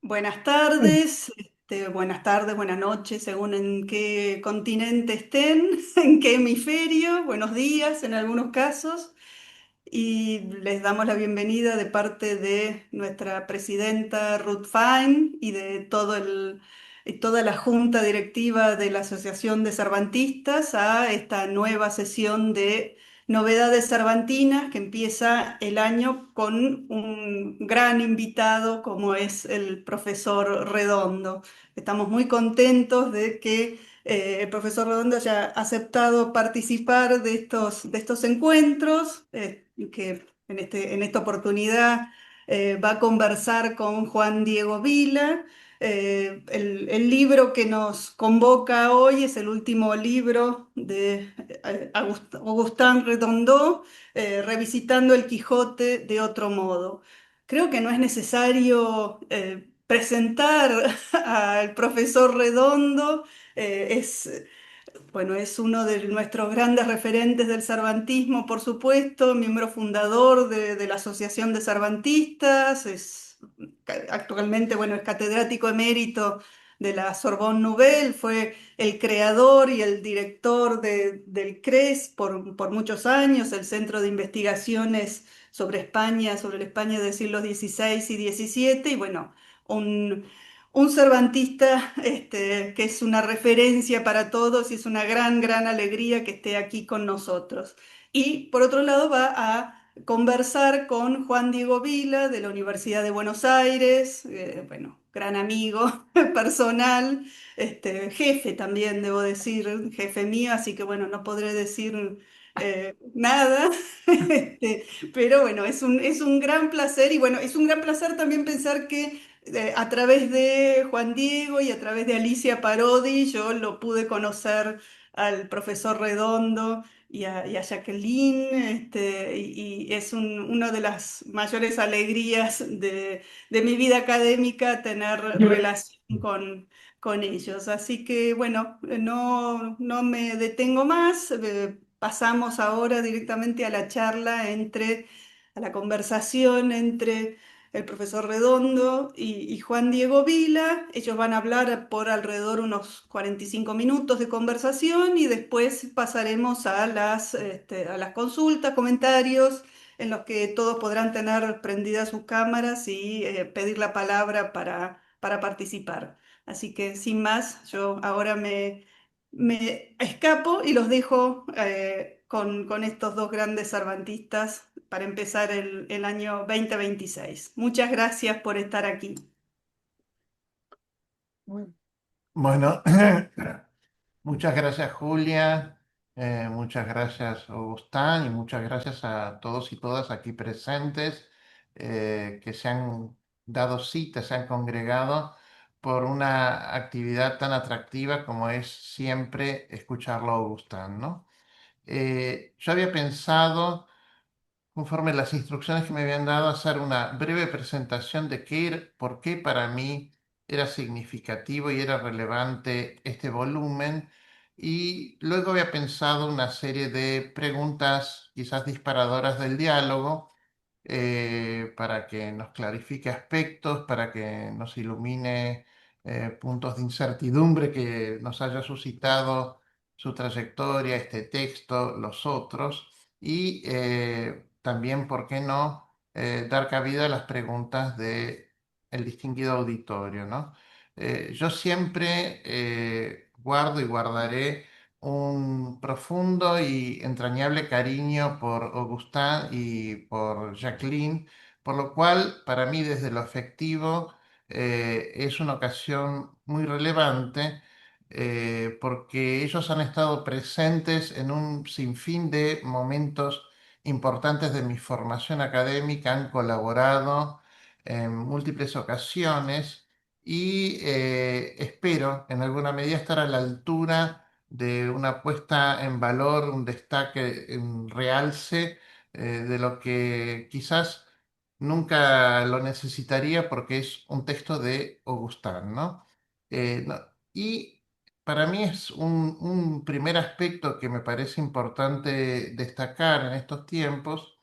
Buenas tardes, buenas tardes, buenas noches, según en qué continente estén, en qué hemisferio, buenos días en algunos casos, y les damos la bienvenida de parte de nuestra presidenta Ruth Fein y de toda la junta directiva de la Asociación de Cervantistas a esta nueva sesión de Novedades Cervantinas que empieza el año con un gran invitado como es el profesor Redondo. Estamos muy contentos de que el profesor Redondo haya aceptado participar de estos encuentros, que en esta oportunidad va a conversar con Juan Diego Vila. El libro que nos convoca hoy es el último libro de Augustin Redondo, Revisitando el Quijote de otro modo. Creo que no es necesario presentar al profesor Redondo. Bueno, es uno de nuestros grandes referentes del cervantismo, por supuesto, miembro fundador de la Asociación de Cervantistas, actualmente, bueno, es catedrático emérito de la Sorbonne Nouvelle, fue el creador y el director del CRES por muchos años, el Centro de Investigaciones sobre España, sobre la España del siglo XVI y XVII, y bueno, un un cervantista que es una referencia para todos y es una gran, gran alegría que esté aquí con nosotros. Y por otro lado va a conversar con Juan Diego Vila de la Universidad de Buenos Aires, bueno, gran amigo personal, jefe también, debo decir, jefe mío, así que bueno, no podré decir nada, pero bueno, es un gran placer y bueno, es un gran placer también pensar que a través de Juan Diego y a través de Alicia Parodi, yo lo pude conocer al profesor Redondo y a Jacqueline, y es una de las mayores alegrías de mi vida académica tener relación con ellos. Así que bueno, no me detengo más, pasamos ahora directamente a la charla a la conversación entre el profesor Redondo y Juan Diego Vila. Ellos van a hablar por alrededor unos 45 minutos de conversación y después pasaremos a las consultas, comentarios, en los que todos podrán tener prendidas sus cámaras y pedir la palabra para participar. Así que sin más, yo ahora me escapo y los dejo con estos dos grandes cervantistas para empezar el año 2026. Muchas gracias por estar aquí. Bueno, muchas gracias Julia, muchas gracias Augustán y muchas gracias a todos y todas aquí presentes que se han dado cita, se han congregado por una actividad tan atractiva como es siempre escucharlo a Augustán, ¿no? Yo había pensado, conforme las instrucciones que me habían dado, hacer una breve presentación de por qué para mí era significativo y era relevante este volumen. Y luego había pensado una serie de preguntas, quizás disparadoras del diálogo, para que nos clarifique aspectos, para que nos ilumine puntos de incertidumbre que nos haya suscitado su trayectoria, este texto, los otros, y también, ¿por qué no?, dar cabida a las preguntas del distinguido auditorio, ¿no? Yo siempre guardo y guardaré un profundo y entrañable cariño por Augustin y por Jacqueline, por lo cual para mí desde lo afectivo es una ocasión muy relevante, porque ellos han estado presentes en un sinfín de momentos importantes de mi formación académica, han colaborado en múltiples ocasiones y espero en alguna medida estar a la altura de una puesta en valor, un destaque, un realce de lo que quizás nunca lo necesitaría porque es un texto de Augustin, ¿no? No, y para mí es un primer aspecto que me parece importante destacar en estos tiempos,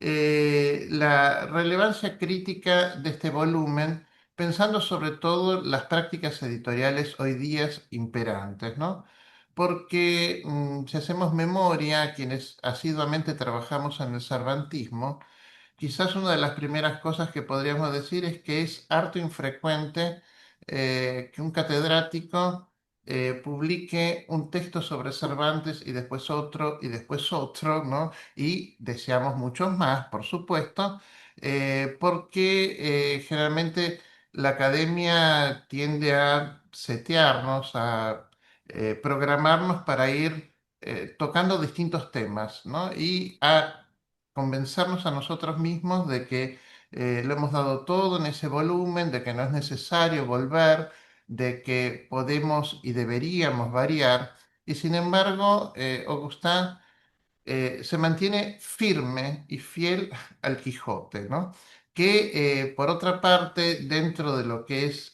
la relevancia crítica de este volumen pensando sobre todo las prácticas editoriales hoy día imperantes, ¿no? Porque si hacemos memoria, quienes asiduamente trabajamos en el cervantismo, quizás una de las primeras cosas que podríamos decir es que es harto infrecuente que un catedrático publique un texto sobre Cervantes y después otro, ¿no? Y deseamos muchos más, por supuesto, porque generalmente la academia tiende a setearnos, a programarnos para ir tocando distintos temas, ¿no? Y a convencernos a nosotros mismos de que lo hemos dado todo en ese volumen, de que no es necesario volver, de que podemos y deberíamos variar. Y sin embargo, Augustin se mantiene firme y fiel al Quijote, ¿no? Que por otra parte, dentro de lo que es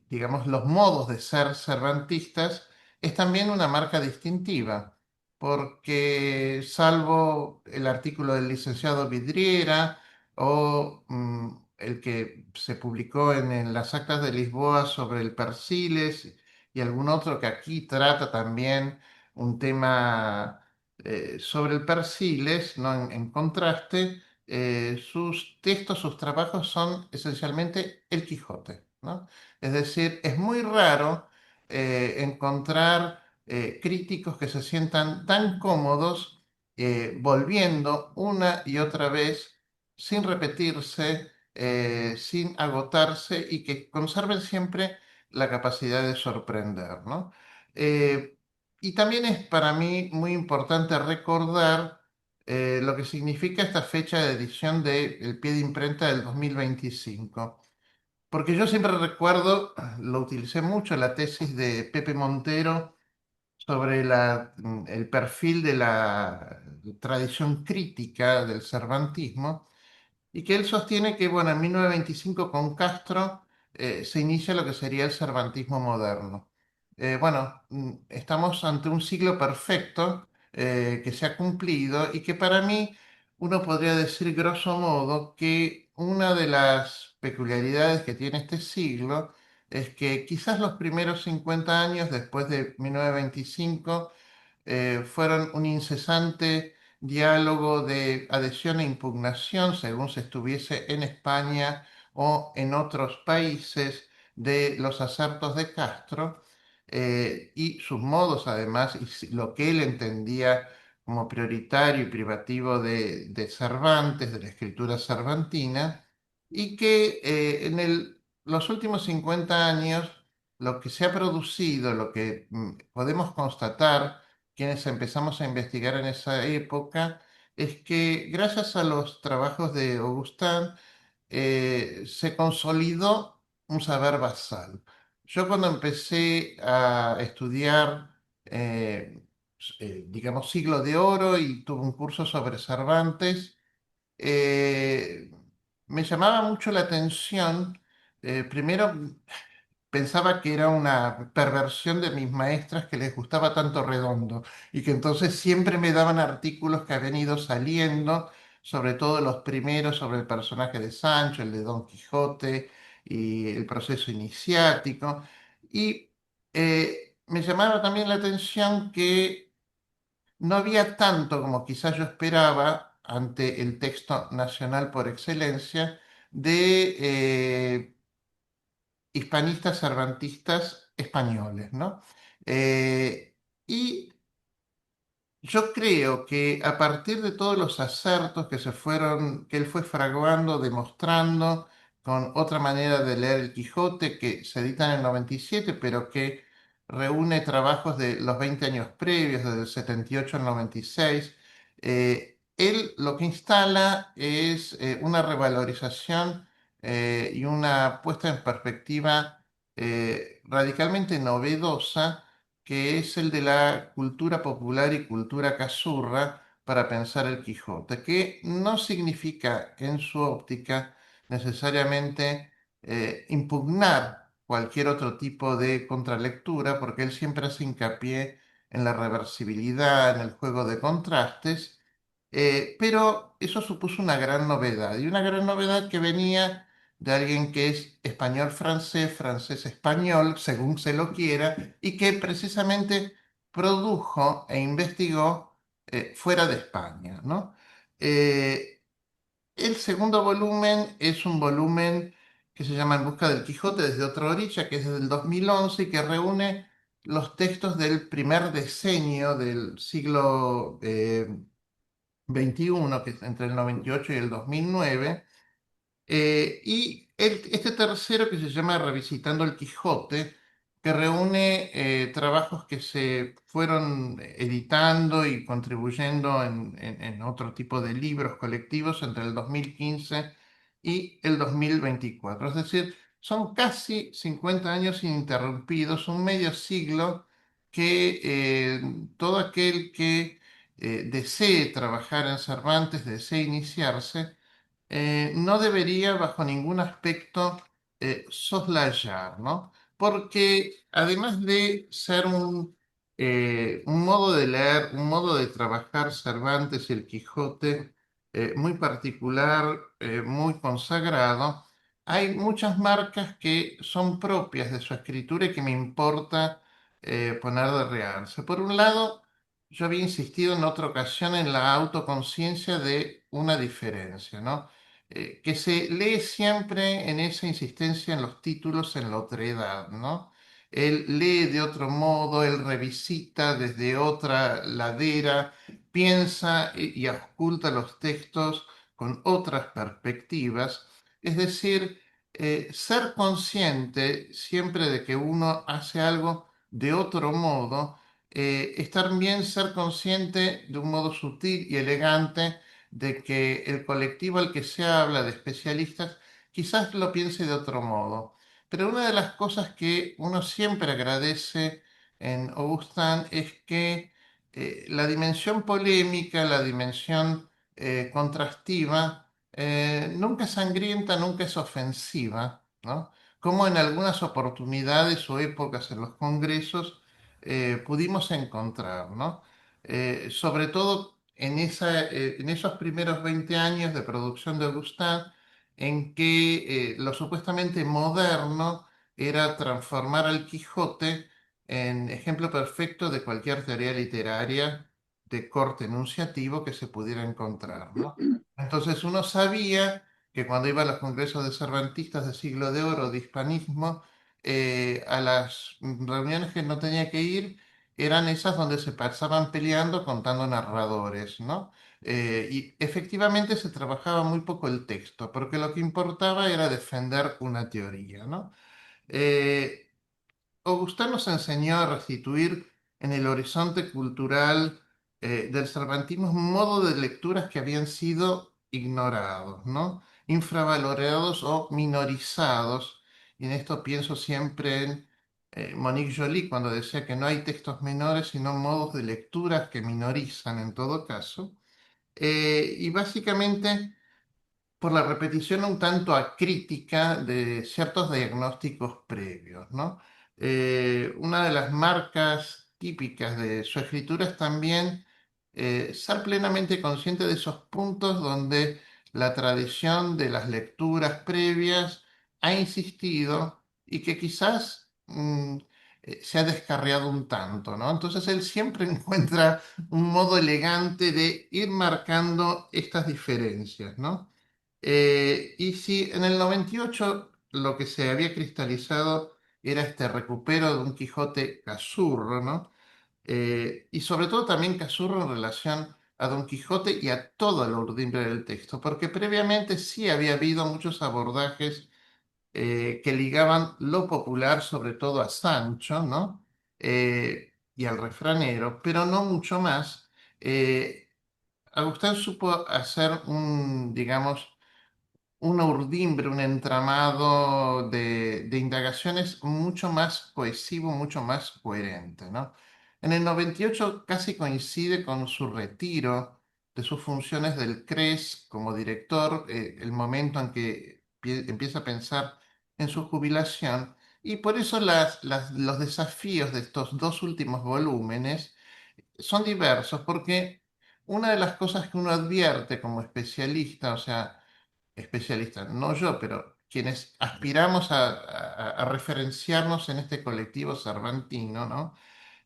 digamos, los modos de ser cervantistas, es también una marca distintiva, porque salvo el artículo del licenciado Vidriera o el que se publicó en las actas de Lisboa sobre el Persiles y algún otro que aquí trata también un tema sobre el Persiles, ¿no? En contraste, sus textos, sus trabajos son esencialmente el Quijote, ¿no? Es decir, es muy raro encontrar críticos que se sientan tan cómodos volviendo una y otra vez sin repetirse, sin agotarse y que conserven siempre la capacidad de sorprender, ¿no? Eh, y también es para mí muy importante recordar lo que significa esta fecha de edición del pie de imprenta del 2025. Porque yo siempre recuerdo, lo utilicé mucho, la tesis de Pepe Montero sobre el perfil de la tradición crítica del cervantismo y que él sostiene que, bueno, en 1925 con Castro se inicia lo que sería el cervantismo moderno. Bueno, estamos ante un siglo perfecto que se ha cumplido y que para mí uno podría decir grosso modo que una de las peculiaridades que tiene este siglo es que quizás los primeros 50 años después de 1925 fueron un incesante diálogo de adhesión e impugnación, según se estuviese en España o en otros países, de los acertos de Castro y sus modos, además, y lo que él entendía como prioritario y privativo de Cervantes, de la escritura cervantina, y que los últimos 50 años, lo que se ha producido, lo que podemos constatar, quienes empezamos a investigar en esa época, es que gracias a los trabajos de Augustin se consolidó un saber basal. Yo cuando empecé a estudiar, digamos, Siglo de Oro y tuve un curso sobre Cervantes, eh, me llamaba mucho la atención, primero pensaba que era una perversión de mis maestras que les gustaba tanto Redondo y que entonces siempre me daban artículos que habían ido saliendo, sobre todo los primeros sobre el personaje de Sancho, el de Don Quijote y el proceso iniciático. Y me llamaba también la atención que no había tanto como quizás yo esperaba ante el texto nacional por excelencia de hispanistas cervantistas españoles, ¿no? Y yo creo que a partir de todos los acertos que que él fue fraguando, demostrando con otra manera de leer el Quijote, que se edita en el 97, pero que reúne trabajos de los 20 años previos, desde el 78 al 96, él lo que instala es una revalorización y una puesta en perspectiva radicalmente novedosa que es el de la cultura popular y cultura cazurra para pensar el Quijote, que no significa en su óptica necesariamente impugnar cualquier otro tipo de contralectura, porque él siempre hace hincapié en la reversibilidad, en el juego de contrastes, pero eso supuso una gran novedad, y una gran novedad que venía de alguien que es español-francés, francés-español, según se lo quiera, y que precisamente produjo e investigó fuera de España, ¿no? Eh, el segundo volumen es un volumen que se llama En busca del Quijote desde otra orilla, que es desde el 2011 y que reúne los textos del primer decenio del siglo XXI, que es entre el 98 y el 2009. Este tercero que se llama Revisitando el Quijote, que reúne trabajos que se fueron editando y contribuyendo en otro tipo de libros colectivos entre el 2015 y el 2024. Es decir, son casi 50 años ininterrumpidos, un medio siglo que todo aquel que desee trabajar en Cervantes, desee iniciarse, no debería bajo ningún aspecto soslayar, ¿no? Porque además de ser un modo de leer, un modo de trabajar Cervantes y el Quijote muy particular, muy consagrado, hay muchas marcas que son propias de su escritura y que me importa poner de realce. Por un lado, yo había insistido en otra ocasión en la autoconciencia de una diferencia, ¿no? Que se lee siempre en esa insistencia en los títulos en la otredad, ¿no? Él lee de otro modo, él revisita desde otra ladera, piensa y ausculta los textos con otras perspectivas. Es decir, ser consciente siempre de que uno hace algo de otro modo, es también ser consciente de un modo sutil y elegante de que el colectivo al que se habla de especialistas quizás lo piense de otro modo. Pero una de las cosas que uno siempre agradece en Augustin es que la dimensión polémica, la dimensión contrastiva, nunca es sangrienta, nunca es ofensiva, ¿no? Como en algunas oportunidades o épocas en los congresos pudimos encontrar, ¿no? Sobre todo en esos primeros 20 años de producción de Augustin, en que lo supuestamente moderno era transformar al Quijote en ejemplo perfecto de cualquier teoría literaria de corte enunciativo que se pudiera encontrar, ¿no? Entonces uno sabía que cuando iba a los congresos de Cervantistas de Siglo de Oro, de Hispanismo, a las reuniones que no tenía que ir, eran esas donde se pasaban peleando contando narradores, ¿no? Y efectivamente se trabajaba muy poco el texto, porque lo que importaba era defender una teoría, ¿no? Eh, Augustin nos enseñó a restituir en el horizonte cultural del cervantismo un modo de lecturas que habían sido ignorados, ¿no? Infravalorados o minorizados. Y en esto pienso siempre en Monique Joly cuando decía que no hay textos menores, sino modos de lecturas que minorizan en todo caso. Y básicamente por la repetición un tanto acrítica de ciertos diagnósticos previos, ¿no? Una de las marcas típicas de su escritura es también ser plenamente consciente de esos puntos donde la tradición de las lecturas previas ha insistido y que quizás se ha descarriado un tanto, ¿no? Entonces él siempre encuentra un modo elegante de ir marcando estas diferencias, ¿no? Y si en el 98 lo que se había cristalizado era este recupero de un Quijote Cazurro, ¿no? Y sobre todo también Cazurro en relación a Don Quijote y a toda la urdimbre del texto, porque previamente sí había habido muchos abordajes que ligaban lo popular sobre todo a Sancho, ¿no? Y al refranero, pero no mucho más. Agustín supo hacer digamos, una urdimbre, un entramado de indagaciones mucho más cohesivo, mucho más coherente, ¿no? En el 98 casi coincide con su retiro de sus funciones del CRES como director, el momento en que empieza a pensar en su jubilación, y por eso los desafíos de estos dos últimos volúmenes son diversos, porque una de las cosas que uno advierte como especialista, o sea, especialista, no yo, pero quienes aspiramos a referenciarnos en este colectivo cervantino, ¿no?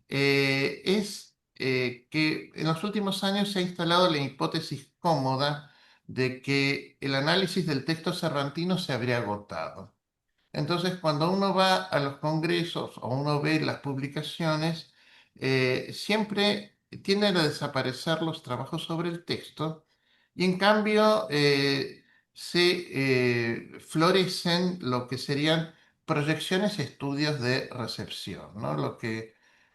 Es que en los últimos años se ha instalado la hipótesis cómoda de que el análisis del texto cervantino se habría agotado. Entonces, cuando uno va a los congresos o uno ve las publicaciones, siempre tienden a desaparecer los trabajos sobre el texto y en cambio se florecen lo que serían proyecciones y estudios de recepción, ¿no? Lo que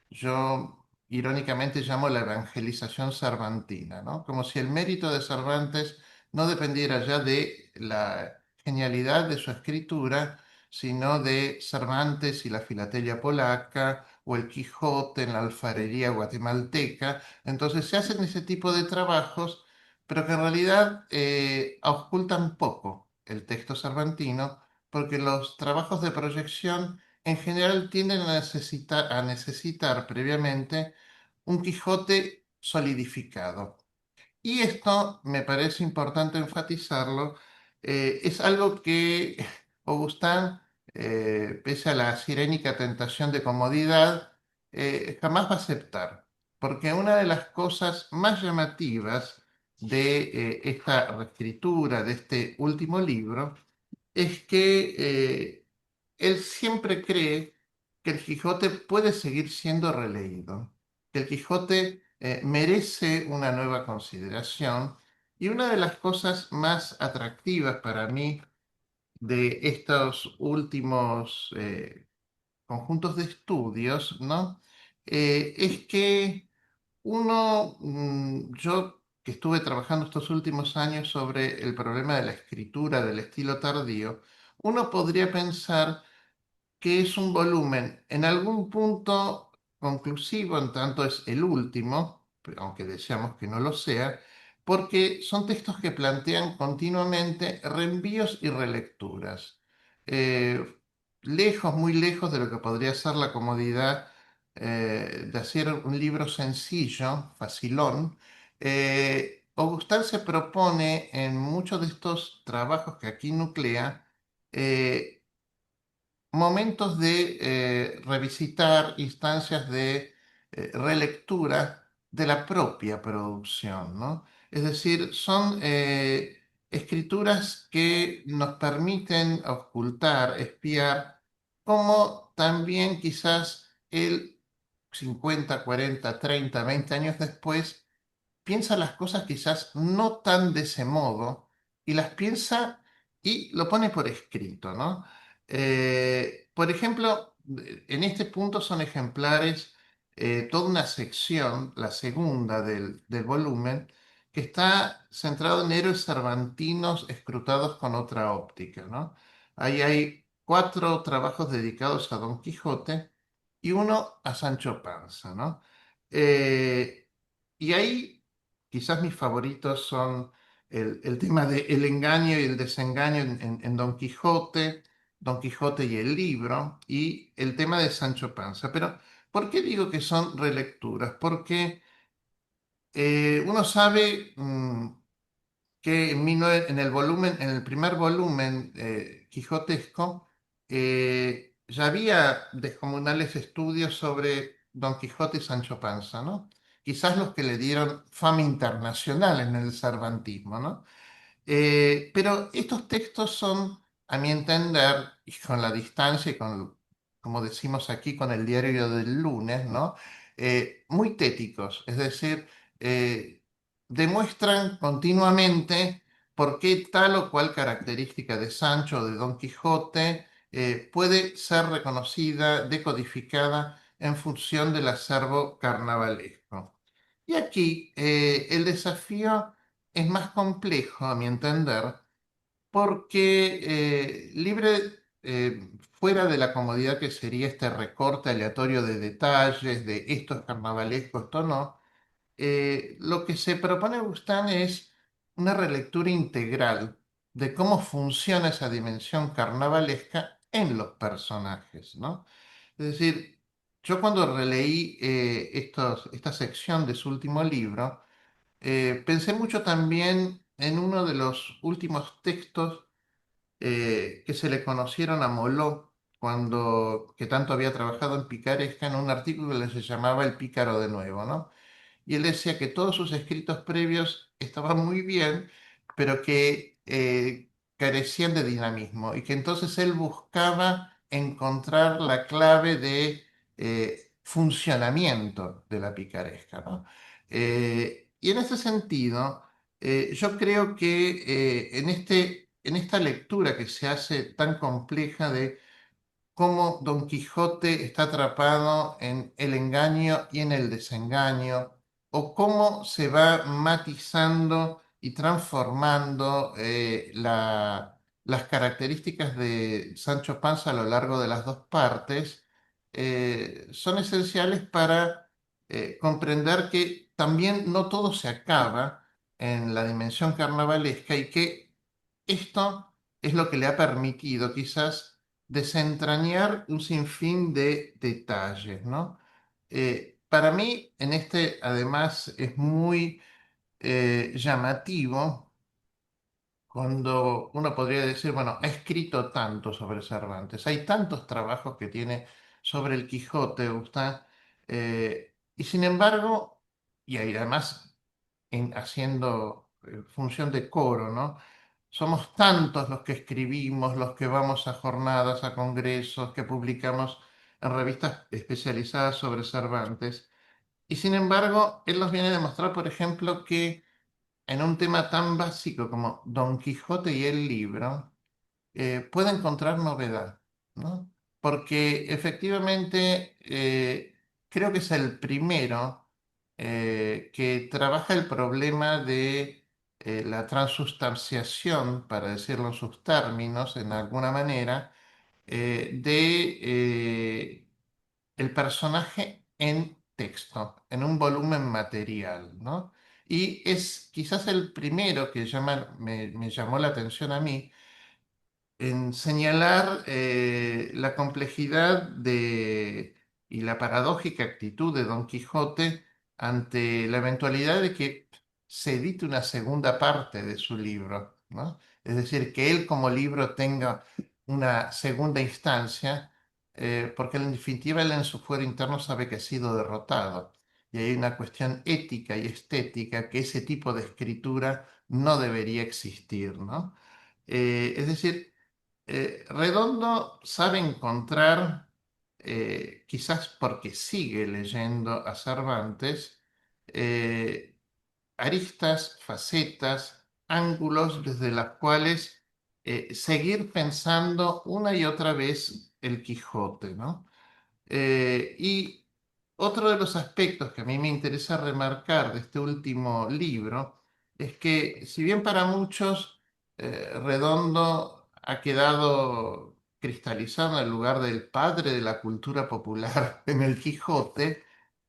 yo irónicamente llamo la evangelización cervantina, ¿no? Como si el mérito de Cervantes no dependiera ya de la genialidad de su escritura, sino de Cervantes y la filatelia polaca o el Quijote en la alfarería guatemalteca. Entonces se hacen ese tipo de trabajos, pero que en realidad ocultan poco el texto cervantino, porque los trabajos de proyección en general tienden a necesitar previamente un Quijote solidificado. Y esto me parece importante enfatizarlo, es algo que Augustin, pese a la sirénica tentación de comodidad, jamás va a aceptar, porque una de las cosas más llamativas de esta reescritura, de este último libro, es que él siempre cree que el Quijote puede seguir siendo releído, que el Quijote merece una nueva consideración y una de las cosas más atractivas para mí de estos últimos conjuntos de estudios, ¿no? Es que yo que estuve trabajando estos últimos años sobre el problema de la escritura del estilo tardío, uno podría pensar que es un volumen en algún punto conclusivo, en tanto es el último, aunque deseamos que no lo sea, porque son textos que plantean continuamente reenvíos y relecturas. Eh, Lejos, muy lejos de lo que podría ser la comodidad de hacer un libro sencillo, facilón, Augustin se propone en muchos de estos trabajos que aquí nuclea, eh, momentos de revisitar instancias de relectura de la propia producción, ¿no? Es decir, son escrituras que nos permiten ocultar, espiar, como también quizás el 50, 40, 30, 20 años después piensa las cosas quizás no tan de ese modo y las piensa y lo pone por escrito, ¿no? Por ejemplo, en este punto son ejemplares toda una sección, la segunda del volumen, que está centrado en héroes cervantinos escrutados con otra óptica, ¿no? Ahí hay cuatro trabajos dedicados a Don Quijote y uno a Sancho Panza, ¿no? Eh, y ahí quizás mis favoritos son el tema del engaño y el desengaño en Don Quijote, Don Quijote y el libro, y el tema de Sancho Panza. Pero, ¿por qué digo que son relecturas? Porque uno sabe que en el volumen, en el primer volumen quijotesco, ya había descomunales estudios sobre Don Quijote y Sancho Panza, ¿no? Quizás los que le dieron fama internacional en el cervantismo, ¿no? Pero estos textos son, a mi entender, y con la distancia y con, como decimos aquí, con el diario del lunes, ¿no? Muy téticos, es decir, eh, demuestran continuamente por qué tal o cual característica de Sancho o de Don Quijote puede ser reconocida, decodificada en función del acervo carnavalesco. Y aquí el desafío es más complejo, a mi entender, porque fuera de la comodidad que sería este recorte aleatorio de detalles, de esto es carnavalesco, esto no, lo que se propone Gustán es una relectura integral de cómo funciona esa dimensión carnavalesca en los personajes, ¿no? Es decir, yo cuando releí esta sección de su último libro, pensé mucho también en uno de los últimos textos que se le conocieron a Moló que tanto había trabajado en picaresca, en un artículo que se llamaba El pícaro de nuevo, ¿no? Y él decía que todos sus escritos previos estaban muy bien, pero que carecían de dinamismo y que entonces él buscaba encontrar la clave de funcionamiento de la picaresca, ¿no? Y en ese sentido, yo creo que en esta lectura que se hace tan compleja de cómo Don Quijote está atrapado en el engaño y en el desengaño, o cómo se va matizando y transformando las características de Sancho Panza a lo largo de las dos partes, son esenciales para comprender que también no todo se acaba en la dimensión carnavalesca y que esto es lo que le ha permitido quizás desentrañar un sinfín de detalles, ¿no? Para mí, en este, además, es muy llamativo cuando uno podría decir, bueno, ha escrito tanto sobre Cervantes, hay tantos trabajos que tiene sobre el Quijote, Gustavo, y sin embargo, y además haciendo función de coro, ¿no? Somos tantos los que escribimos, los que vamos a jornadas, a congresos, que publicamos en revistas especializadas sobre Cervantes. Y sin embargo, él nos viene a demostrar, por ejemplo, que en un tema tan básico como Don Quijote y el libro, puede encontrar novedad, ¿no? Porque efectivamente creo que es el primero que trabaja el problema de la transustanciación, para decirlo en sus términos, en alguna manera, de el personaje en texto, en un volumen material, ¿no? Y es quizás el primero que me llamó la atención a mí en señalar la complejidad y la paradójica actitud de Don Quijote ante la eventualidad de que se edite una segunda parte de su libro, ¿no? Es decir, que él como libro tenga una segunda instancia, porque en definitiva él en su fuero interno sabe que ha sido derrotado. Y hay una cuestión ética y estética que ese tipo de escritura no debería existir, ¿no? Es decir, Redondo sabe encontrar, quizás porque sigue leyendo a Cervantes, eh, aristas, facetas, ángulos desde los cuales seguir pensando una y otra vez el Quijote, ¿no? Y otro de los aspectos que a mí me interesa remarcar de este último libro es que si bien para muchos Redondo ha quedado cristalizado en el lugar del padre de la cultura popular en el Quijote,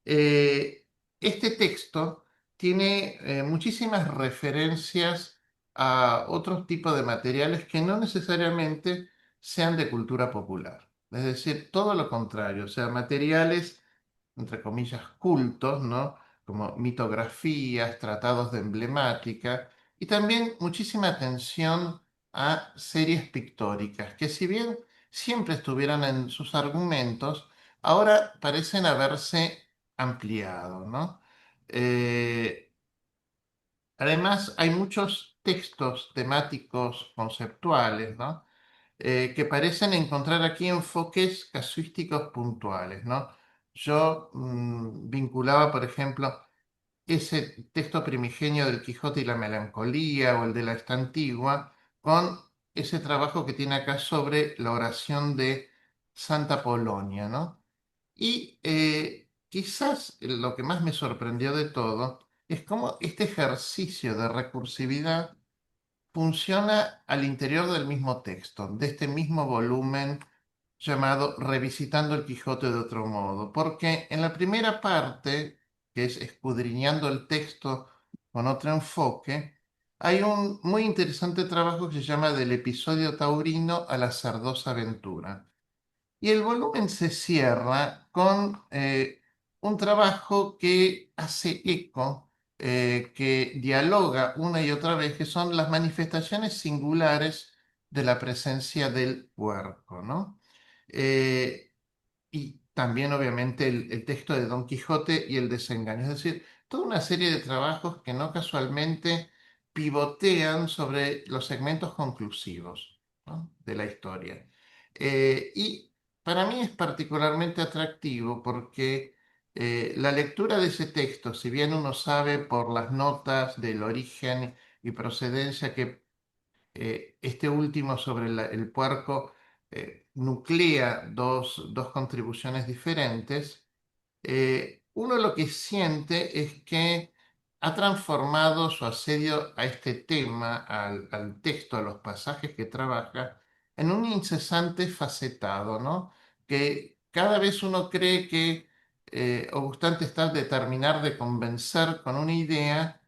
eh, este texto tiene muchísimas referencias a otros tipos de materiales que no necesariamente sean de cultura popular. Es decir, todo lo contrario, o sea, materiales, entre comillas, cultos, ¿no? Como mitografías, tratados de emblemática, y también muchísima atención a series pictóricas, que si bien siempre estuvieron en sus argumentos, ahora parecen haberse ampliado, ¿no? Eh, Además, hay muchos textos temáticos conceptuales, ¿no? Que parecen encontrar aquí enfoques casuísticos puntuales, ¿no? Yo vinculaba, por ejemplo, ese texto primigenio del Quijote y la melancolía o el de la Esta Antigua con ese trabajo que tiene acá sobre la oración de Santa Polonia, ¿no? Y quizás lo que más me sorprendió de todo es cómo este ejercicio de recursividad funciona al interior del mismo texto, de este mismo volumen llamado Revisitando el Quijote de otro modo, porque en la primera parte, que es escudriñando el texto con otro enfoque, hay un muy interesante trabajo que se llama Del episodio taurino a la cerdosa aventura. Y el volumen se cierra con un trabajo que hace eco, que dialoga una y otra vez, que son las manifestaciones singulares de la presencia del puerco, ¿no? Eh, y también, obviamente, el texto de Don Quijote y el desengaño. Es decir, toda una serie de trabajos que no casualmente pivotean sobre los segmentos conclusivos, ¿no?, de la historia. Y para mí es particularmente atractivo porque la lectura de ese texto, si bien uno sabe por las notas del origen y procedencia que este último sobre el puerco nuclea dos contribuciones diferentes, uno lo que siente es que ha transformado su asedio a este tema, al texto, a los pasajes que trabaja, en un incesante facetado, ¿no? Que cada vez uno cree que Obstante está de terminar de convencer con una idea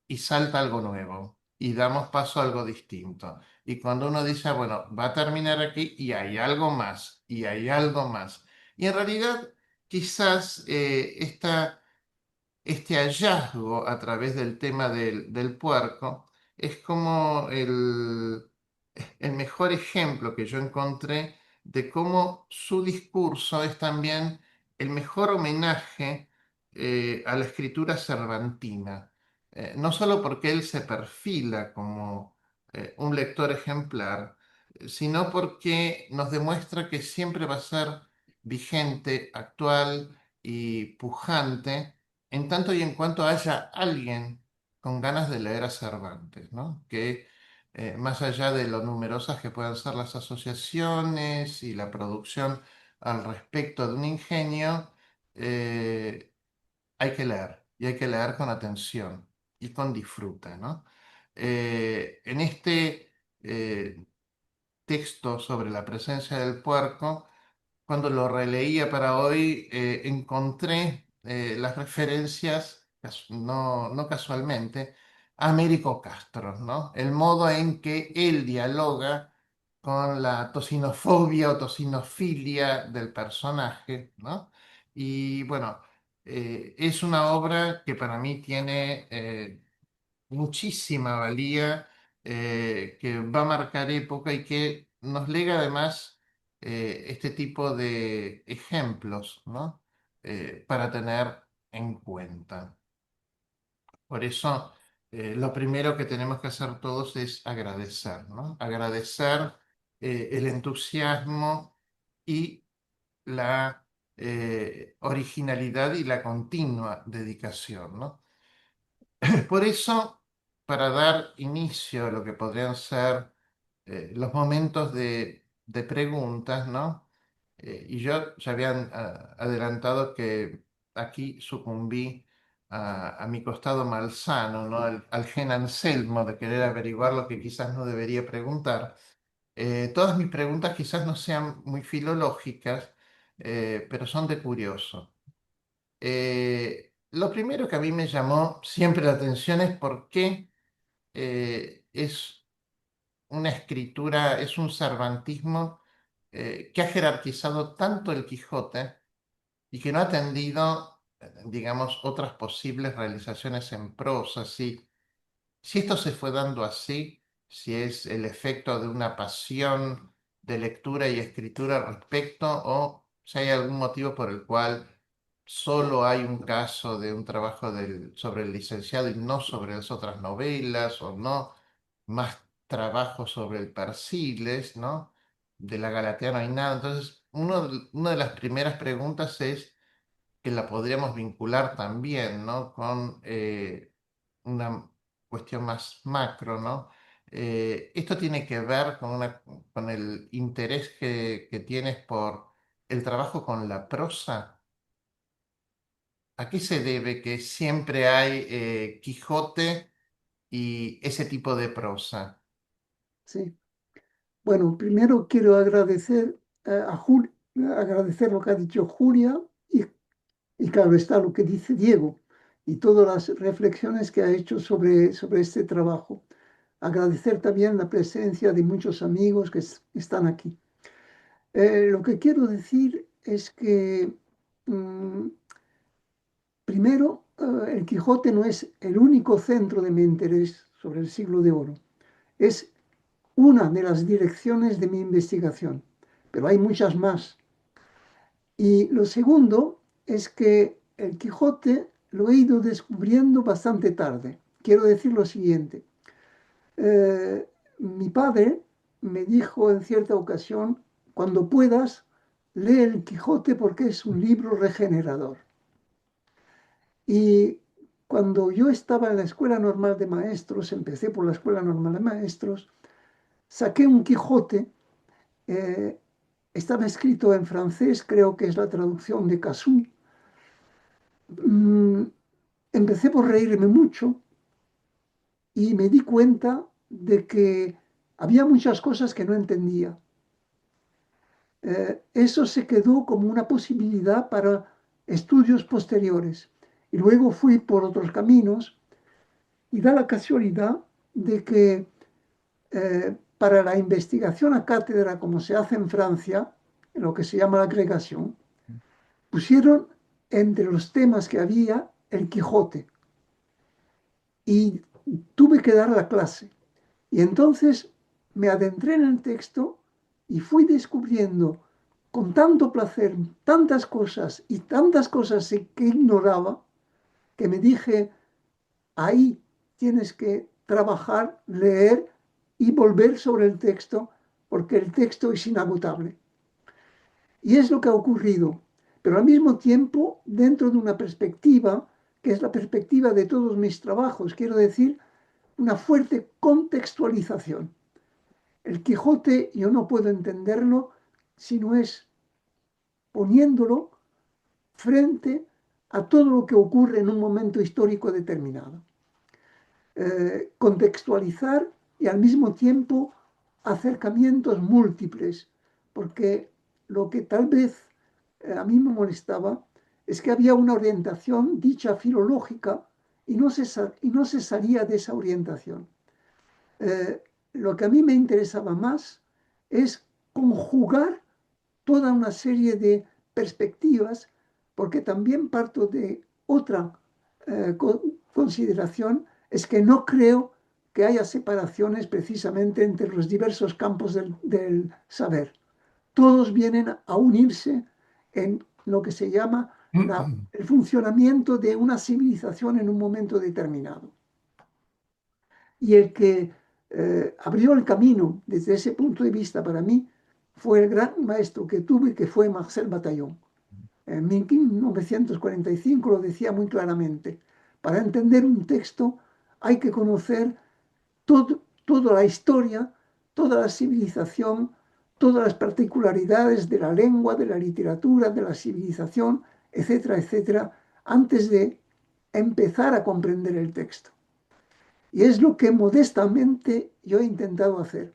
y salta algo nuevo y damos paso a algo distinto. Y cuando uno dice, "Ah, bueno, va a terminar aquí y hay algo más, y hay algo más". Y en realidad, quizás este hallazgo a través del tema del puerco es como el mejor ejemplo que yo encontré de cómo su discurso es también el mejor homenaje a la escritura cervantina. No solo porque él se perfila como un lector ejemplar, sino porque nos demuestra que siempre va a ser vigente, actual y pujante en tanto y en cuanto haya alguien con ganas de leer a Cervantes, ¿no? Que más allá de lo numerosas que puedan ser las asociaciones y la producción al respecto de un ingenio, eh, hay que leer, y hay que leer con atención y con disfrute, ¿no? En este texto sobre la presencia del puerco, cuando lo releía para hoy, encontré las referencias, no casualmente, a Américo Castro, ¿no? El modo en que él dialoga con la tocinofobia o tocinofilia del personaje, ¿no? Y bueno, es una obra que para mí tiene muchísima valía, que va a marcar época y que nos lega además este tipo de ejemplos, ¿no? Para tener en cuenta. Por eso, lo primero que tenemos que hacer todos es agradecer, ¿no? Agradecer el entusiasmo y la originalidad y la continua dedicación, ¿no? Por eso, para dar inicio a lo que podrían ser los momentos de preguntas, ¿no? Y yo ya habían adelantado que aquí sucumbí a mi costado malsano, ¿no? Al gen Anselmo de querer averiguar lo que quizás no debería preguntar. Todas mis preguntas quizás no sean muy filológicas, pero son de curioso. Lo primero que a mí me llamó siempre la atención es por qué es una escritura, es un cervantismo que ha jerarquizado tanto el Quijote y que no ha atendido, digamos, otras posibles realizaciones en prosa. Si esto se fue dando así, si es el efecto de una pasión de lectura y escritura al respecto, o si hay algún motivo por el cual solo hay un caso de un trabajo sobre el licenciado y no sobre las otras novelas, o no más trabajo sobre el Persiles, ¿no? De la Galatea no hay nada. Entonces, una de las primeras preguntas es que la podríamos vincular también, ¿no?, con una cuestión más macro, ¿no? Esto tiene que ver con el interés que tienes por el trabajo con la prosa. ¿A qué se debe que siempre hay Quijote y ese tipo de prosa? Sí. Bueno, primero quiero agradecer agradecer lo que ha dicho Julia y claro está lo que dice Diego y todas las reflexiones que ha hecho sobre este trabajo. Agradecer también la presencia de muchos amigos que están aquí. Lo que quiero decir es que primero, el Quijote no es el único centro de mi interés sobre el siglo de oro. Es una de las direcciones de mi investigación, pero hay muchas más. Y lo segundo es que el Quijote lo he ido descubriendo bastante tarde. Quiero decir lo siguiente. Mi padre me dijo en cierta ocasión, cuando puedas, lee el Quijote porque es un libro regenerador. Y cuando yo estaba en la Escuela Normal de Maestros, empecé por la Escuela Normal de Maestros, saqué un Quijote, eh, estaba escrito en francés, creo que es la traducción de Cassou. Mm, Empecé por reírme mucho y me di cuenta de que había muchas cosas que no entendía. Eso se quedó como una posibilidad para estudios posteriores. Y luego fui por otros caminos y da la casualidad de que para la investigación a cátedra, como se hace en Francia, en lo que se llama la agregación, pusieron entre los temas que había el Quijote y tuve que dar la clase. Y entonces me adentré en el texto y fui descubriendo con tanto placer tantas cosas y tantas cosas que ignoraba, que me dije, ahí tienes que trabajar, leer y volver sobre el texto, porque el texto es inagotable. Y es lo que ha ocurrido, pero al mismo tiempo dentro de una perspectiva, que es la perspectiva de todos mis trabajos, quiero decir, una fuerte contextualización. El Quijote yo no puedo entenderlo si no es poniéndolo frente a todo lo que ocurre en un momento histórico determinado. Contextualizar y al mismo tiempo acercamientos múltiples, porque lo que tal vez a mí me molestaba es que había una orientación dicha filológica y no se salía de esa orientación. Lo que a mí me interesaba más es conjugar toda una serie de perspectivas, porque también parto de otra consideración, es que no creo que haya separaciones precisamente entre los diversos campos del saber. Todos vienen a unirse en lo que se llama el funcionamiento de una civilización en un momento determinado. Y el que abrió el camino desde ese punto de vista para mí fue el gran maestro que tuve, que fue Marcel Bataillon. En 1945 lo decía muy claramente. Para entender un texto hay que conocer toda la historia, toda la civilización, todas las particularidades de la lengua, de la literatura, de la civilización, etcétera, etcétera, antes de empezar a comprender el texto. Y es lo que modestamente yo he intentado hacer,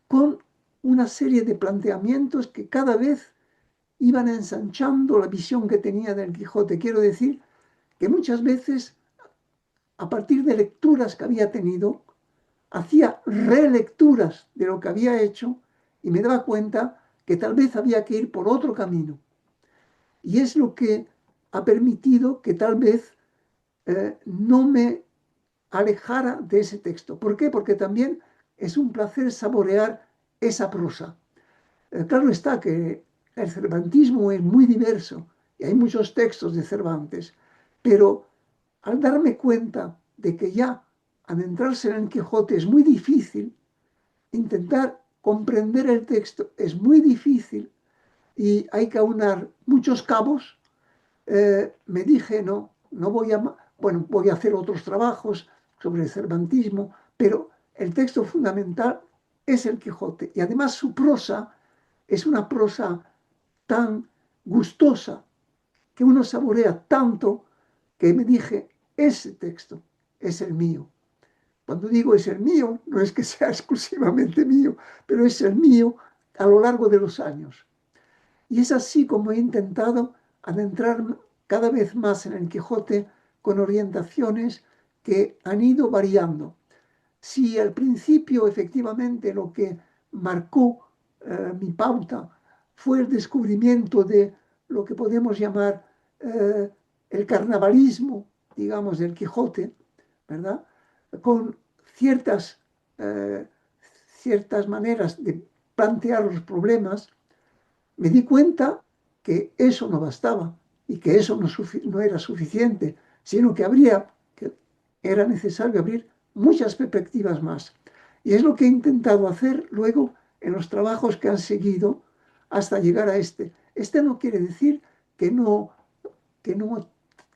con una serie de planteamientos que cada vez iban ensanchando la visión que tenía del Quijote. Quiero decir que muchas veces, a partir de lecturas que había tenido, hacía relecturas de lo que había hecho y me daba cuenta que tal vez había que ir por otro camino. Y es lo que ha permitido que tal vez no me alejara de ese texto. ¿Por qué? Porque también es un placer saborear esa prosa. Claro está que el cervantismo es muy diverso y hay muchos textos de Cervantes, pero al darme cuenta de que ya adentrarse en el Quijote es muy difícil, intentar comprender el texto es muy difícil y hay que aunar muchos cabos, me dije, no, no voy a, bueno, voy a hacer otros trabajos sobre el cervantismo, pero el texto fundamental es el Quijote. Y además su prosa es una prosa tan gustosa que uno saborea tanto que me dije, ese texto es el mío. Cuando digo es el mío, no es que sea exclusivamente mío, pero es el mío a lo largo de los años. Y es así como he intentado adentrar cada vez más en el Quijote con orientaciones que han ido variando. Si al principio efectivamente lo que marcó mi pauta fue el descubrimiento de lo que podemos llamar el carnavalismo, digamos, del Quijote, ¿verdad? Con ciertas, ciertas maneras de plantear los problemas, me di cuenta que eso no bastaba y que eso no era suficiente, sino que era necesario abrir muchas perspectivas más. Y es lo que he intentado hacer luego en los trabajos que han seguido hasta llegar a este. Este no quiere decir que no, que no,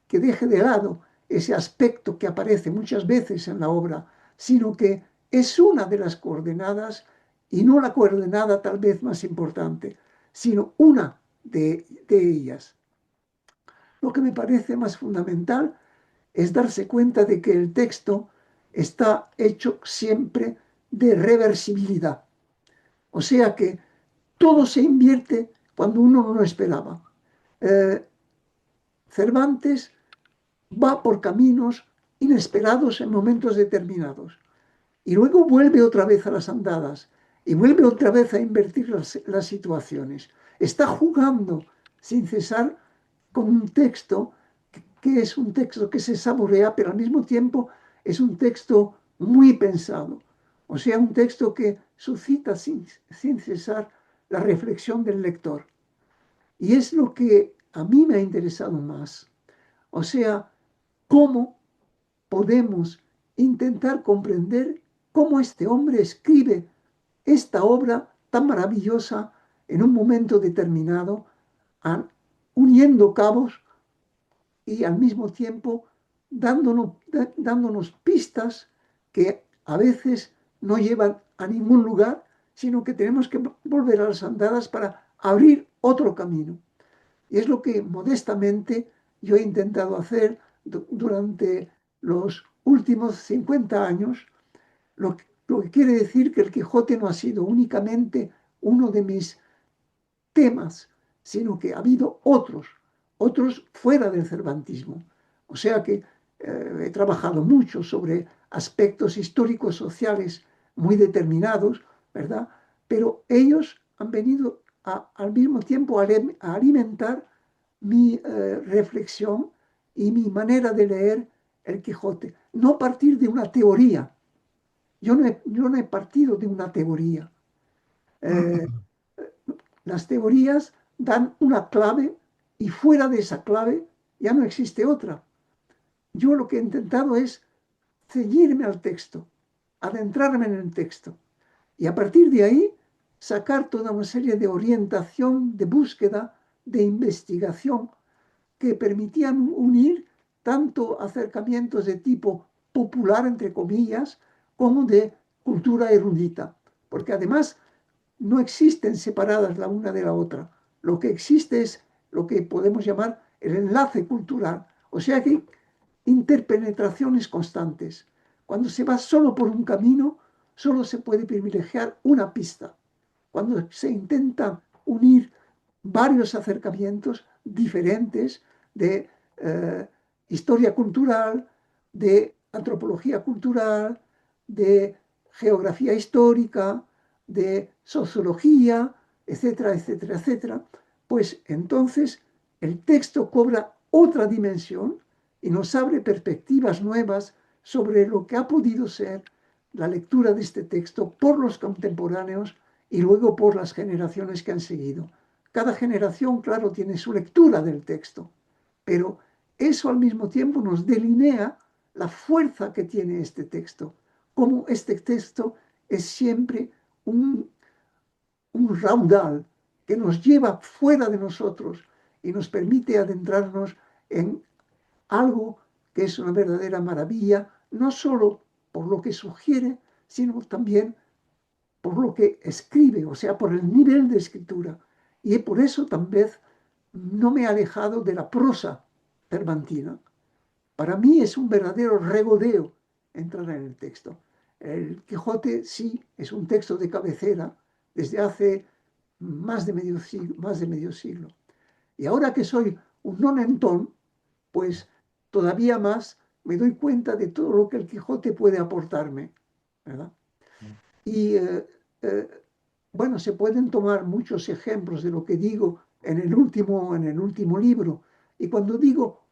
que deje de lado ese aspecto que aparece muchas veces en la obra, sino que es una de las coordenadas y no la coordenada tal vez más importante, sino una de ellas. Lo que me parece más fundamental es darse cuenta de que el texto está hecho siempre de reversibilidad. O sea que todo se invierte cuando uno no lo esperaba. Cervantes va por caminos inesperados en momentos determinados y luego vuelve otra vez a las andadas y vuelve otra vez a invertir las situaciones. Está jugando sin cesar con un texto que es un texto que se saborea, pero al mismo tiempo es un texto muy pensado. O sea, un texto que suscita sin cesar la reflexión del lector. Y es lo que a mí me ha interesado más. O sea, cómo podemos intentar comprender cómo este hombre escribe esta obra tan maravillosa en un momento determinado, uniendo cabos y al mismo tiempo dándonos pistas que a veces no llevan a ningún lugar, sino que tenemos que volver a las andadas para abrir otro camino. Y es lo que modestamente yo he intentado hacer durante los últimos 50 años, lo que quiere decir que el Quijote no ha sido únicamente uno de mis temas, sino que ha habido otros fuera del cervantismo. O sea que he trabajado mucho sobre aspectos históricos sociales muy determinados, ¿verdad? Pero ellos han venido al mismo tiempo a alimentar mi reflexión y mi manera de leer el Quijote. No partir de una teoría. Yo no he partido de una teoría. Eh, las teorías dan una clave y fuera de esa clave ya no existe otra. Yo lo que he intentado es ceñirme al texto, adentrarme en el texto y a partir de ahí sacar toda una serie de orientación, de búsqueda, de investigación que permitían unir tanto acercamientos de tipo popular, entre comillas, como de cultura erudita. Porque además no existen separadas la una de la otra. Lo que existe es lo que podemos llamar el enlace cultural. O sea que hay interpenetraciones constantes. Cuando se va solo por un camino, solo se puede privilegiar una pista. Cuando se intentan unir varios acercamientos diferentes de historia cultural, de antropología cultural, de geografía histórica, de sociología, etcétera, etcétera, etcétera, pues entonces el texto cobra otra dimensión y nos abre perspectivas nuevas sobre lo que ha podido ser la lectura de este texto por los contemporáneos y luego por las generaciones que han seguido. Cada generación, claro, tiene su lectura del texto, pero eso al mismo tiempo nos delinea la fuerza que tiene este texto, como este texto es siempre un raudal que nos lleva fuera de nosotros y nos permite adentrarnos en algo que es una verdadera maravilla, no solo por lo que sugiere, sino también por lo que escribe, o sea, por el nivel de escritura. Y por eso tal vez no me he alejado de la prosa cervantina. Para mí es un verdadero regodeo entrar en el texto. El Quijote sí es un texto de cabecera desde hace más de medio siglo. Y ahora que soy un nonentón, pues todavía más me doy cuenta de todo lo que el Quijote puede aportarme, ¿verdad? Y eh, bueno, se pueden tomar muchos ejemplos de lo que digo en el último libro. Y cuando digo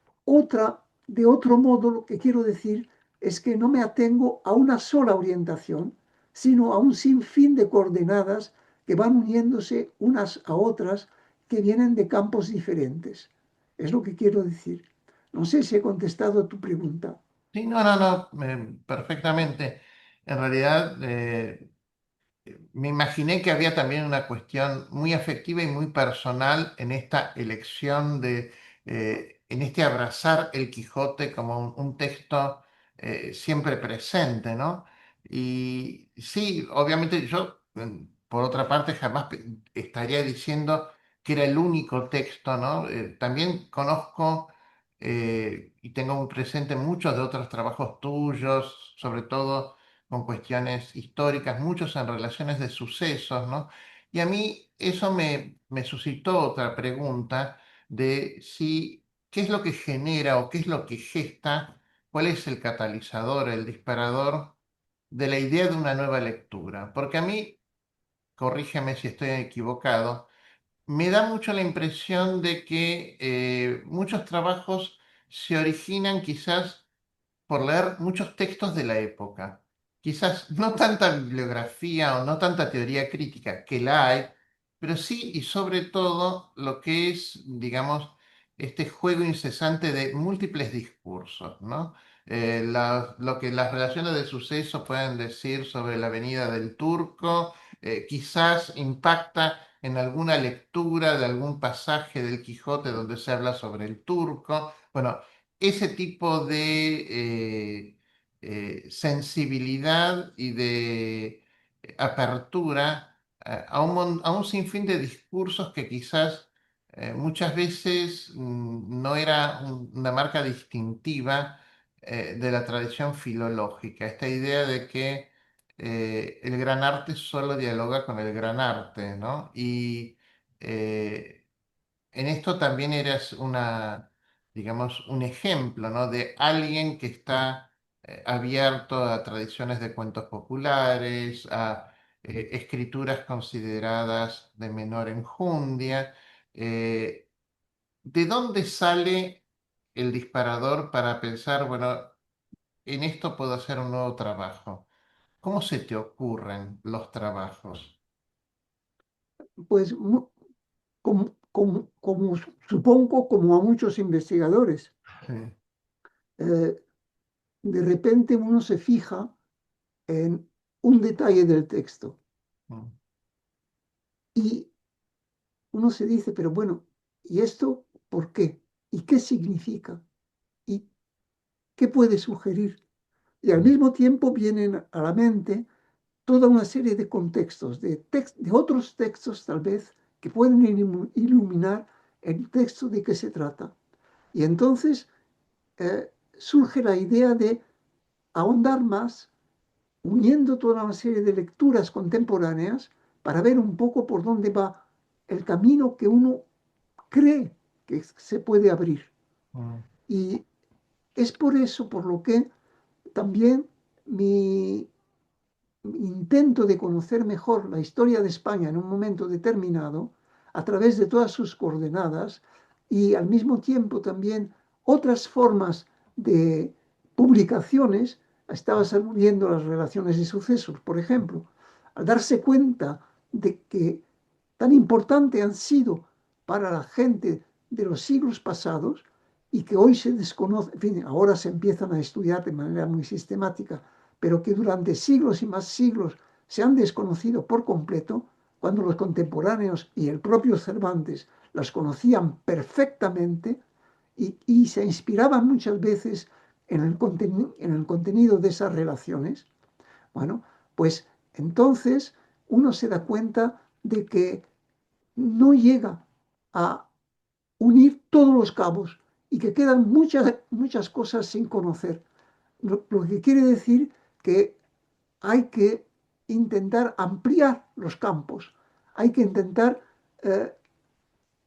de otro modo, lo que quiero decir es que no me atengo a una sola orientación, sino a un sinfín de coordenadas que van uniéndose unas a otras que vienen de campos diferentes. Es lo que quiero decir. No sé si he contestado a tu pregunta. Sí, no, no, no, perfectamente. En realidad, me imaginé que había también una cuestión muy afectiva y muy personal en esta elección en este abrazar el Quijote como un texto siempre presente, ¿no? Y sí, obviamente yo, por otra parte, jamás estaría diciendo que era el único texto, ¿no? También conozco y tengo muy presente muchos de otros trabajos tuyos, sobre todo con cuestiones históricas, muchos en relaciones de sucesos, ¿no? Y a mí eso me suscitó otra pregunta de si, ¿qué es lo que genera o qué es lo que gesta, cuál es el catalizador, el disparador de la idea de una nueva lectura? Porque a mí, corrígeme si estoy equivocado, me da mucho la impresión de que muchos trabajos se originan quizás por leer muchos textos de la época. Quizás no tanta bibliografía o no tanta teoría crítica, que la hay, pero sí y sobre todo lo que es, digamos, este juego incesante de múltiples discursos, ¿no? Lo que las relaciones de suceso pueden decir sobre la venida del turco, quizás impacta en alguna lectura de algún pasaje del Quijote donde se habla sobre el turco. Bueno, ese tipo de sensibilidad y de apertura a un sinfín de discursos que quizás muchas veces no era una marca distintiva de la tradición filológica. Esta idea de que el gran arte solo dialoga con el gran arte, ¿no? Y eh, en esto también eres digamos, un ejemplo, ¿no? De alguien que está abierto a tradiciones de cuentos populares, a escrituras consideradas de menor enjundia. Eh, ¿De dónde sale el disparador para pensar, bueno, en esto puedo hacer un nuevo trabajo? ¿Cómo se te ocurren los trabajos? Pues supongo, como a muchos investigadores, Sí. eh, de repente uno se fija en un detalle del texto Mm, y uno se dice, pero bueno, ¿y esto por qué? ¿Y qué significa? ¿Y qué puede sugerir? Y al mm, mismo tiempo vienen a la mente toda una serie de contextos, de otros textos tal vez, que pueden iluminar el texto de qué se trata. Y entonces surge la idea de ahondar más, uniendo toda una serie de lecturas contemporáneas para ver un poco por dónde va el camino que uno cree que se puede abrir. mm, Y es por eso por lo que también mi intento de conocer mejor la historia de España en un momento determinado, a través de todas sus coordenadas, y al mismo tiempo también otras formas de publicaciones, estaba viendo las relaciones de sucesos, por ejemplo, al darse cuenta de que tan importante han sido para la gente de los siglos pasados y que hoy se desconoce, en fin, ahora se empiezan a estudiar de manera muy sistemática, pero que durante siglos y más siglos se han desconocido por completo, cuando los contemporáneos y el propio Cervantes las conocían perfectamente y se inspiraban muchas veces en el contenido de esas relaciones. Bueno, pues entonces uno se da cuenta de que no llega a unir todos los cabos y que quedan muchas cosas sin conocer. Lo que quiere decir que hay que intentar ampliar los campos, hay que intentar eh,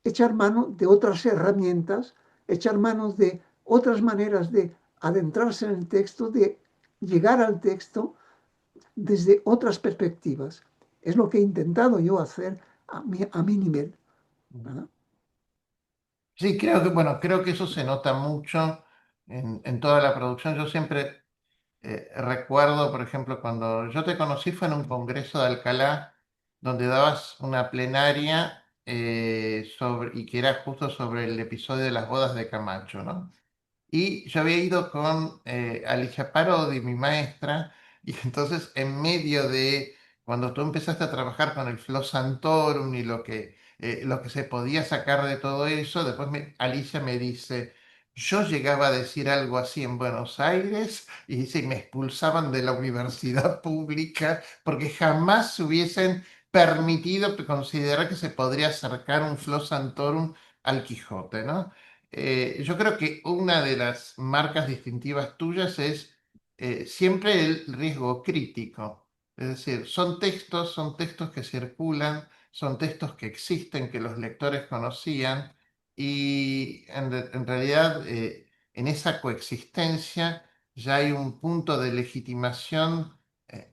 echar mano de otras herramientas, echar mano de otras maneras de adentrarse en el texto, de llegar al texto desde otras perspectivas. Es lo que he intentado yo hacer a mi nivel, mm. ¿verdad? Sí, creo que, bueno, creo que eso se nota mucho en toda la producción. Yo siempre recuerdo, por ejemplo, cuando yo te conocí fue en un congreso de Alcalá, donde dabas una plenaria y que era justo sobre el episodio de las bodas de Camacho, ¿no? Y yo había ido con Alicia Parodi, mi maestra, y entonces en medio de cuando tú empezaste a trabajar con el Flo Santorum y lo que se podía sacar de todo eso, después Alicia me dice, yo llegaba a decir algo así en Buenos Aires y dice, y me expulsaban de la universidad pública porque jamás se hubiesen permitido considerar que se podría acercar un Flo Santorum al Quijote, ¿no? Yo creo que una de las marcas distintivas tuyas es siempre el riesgo crítico. Es decir, son textos que circulan, son textos que existen, que los lectores conocían, y en realidad en esa coexistencia ya hay un punto de legitimación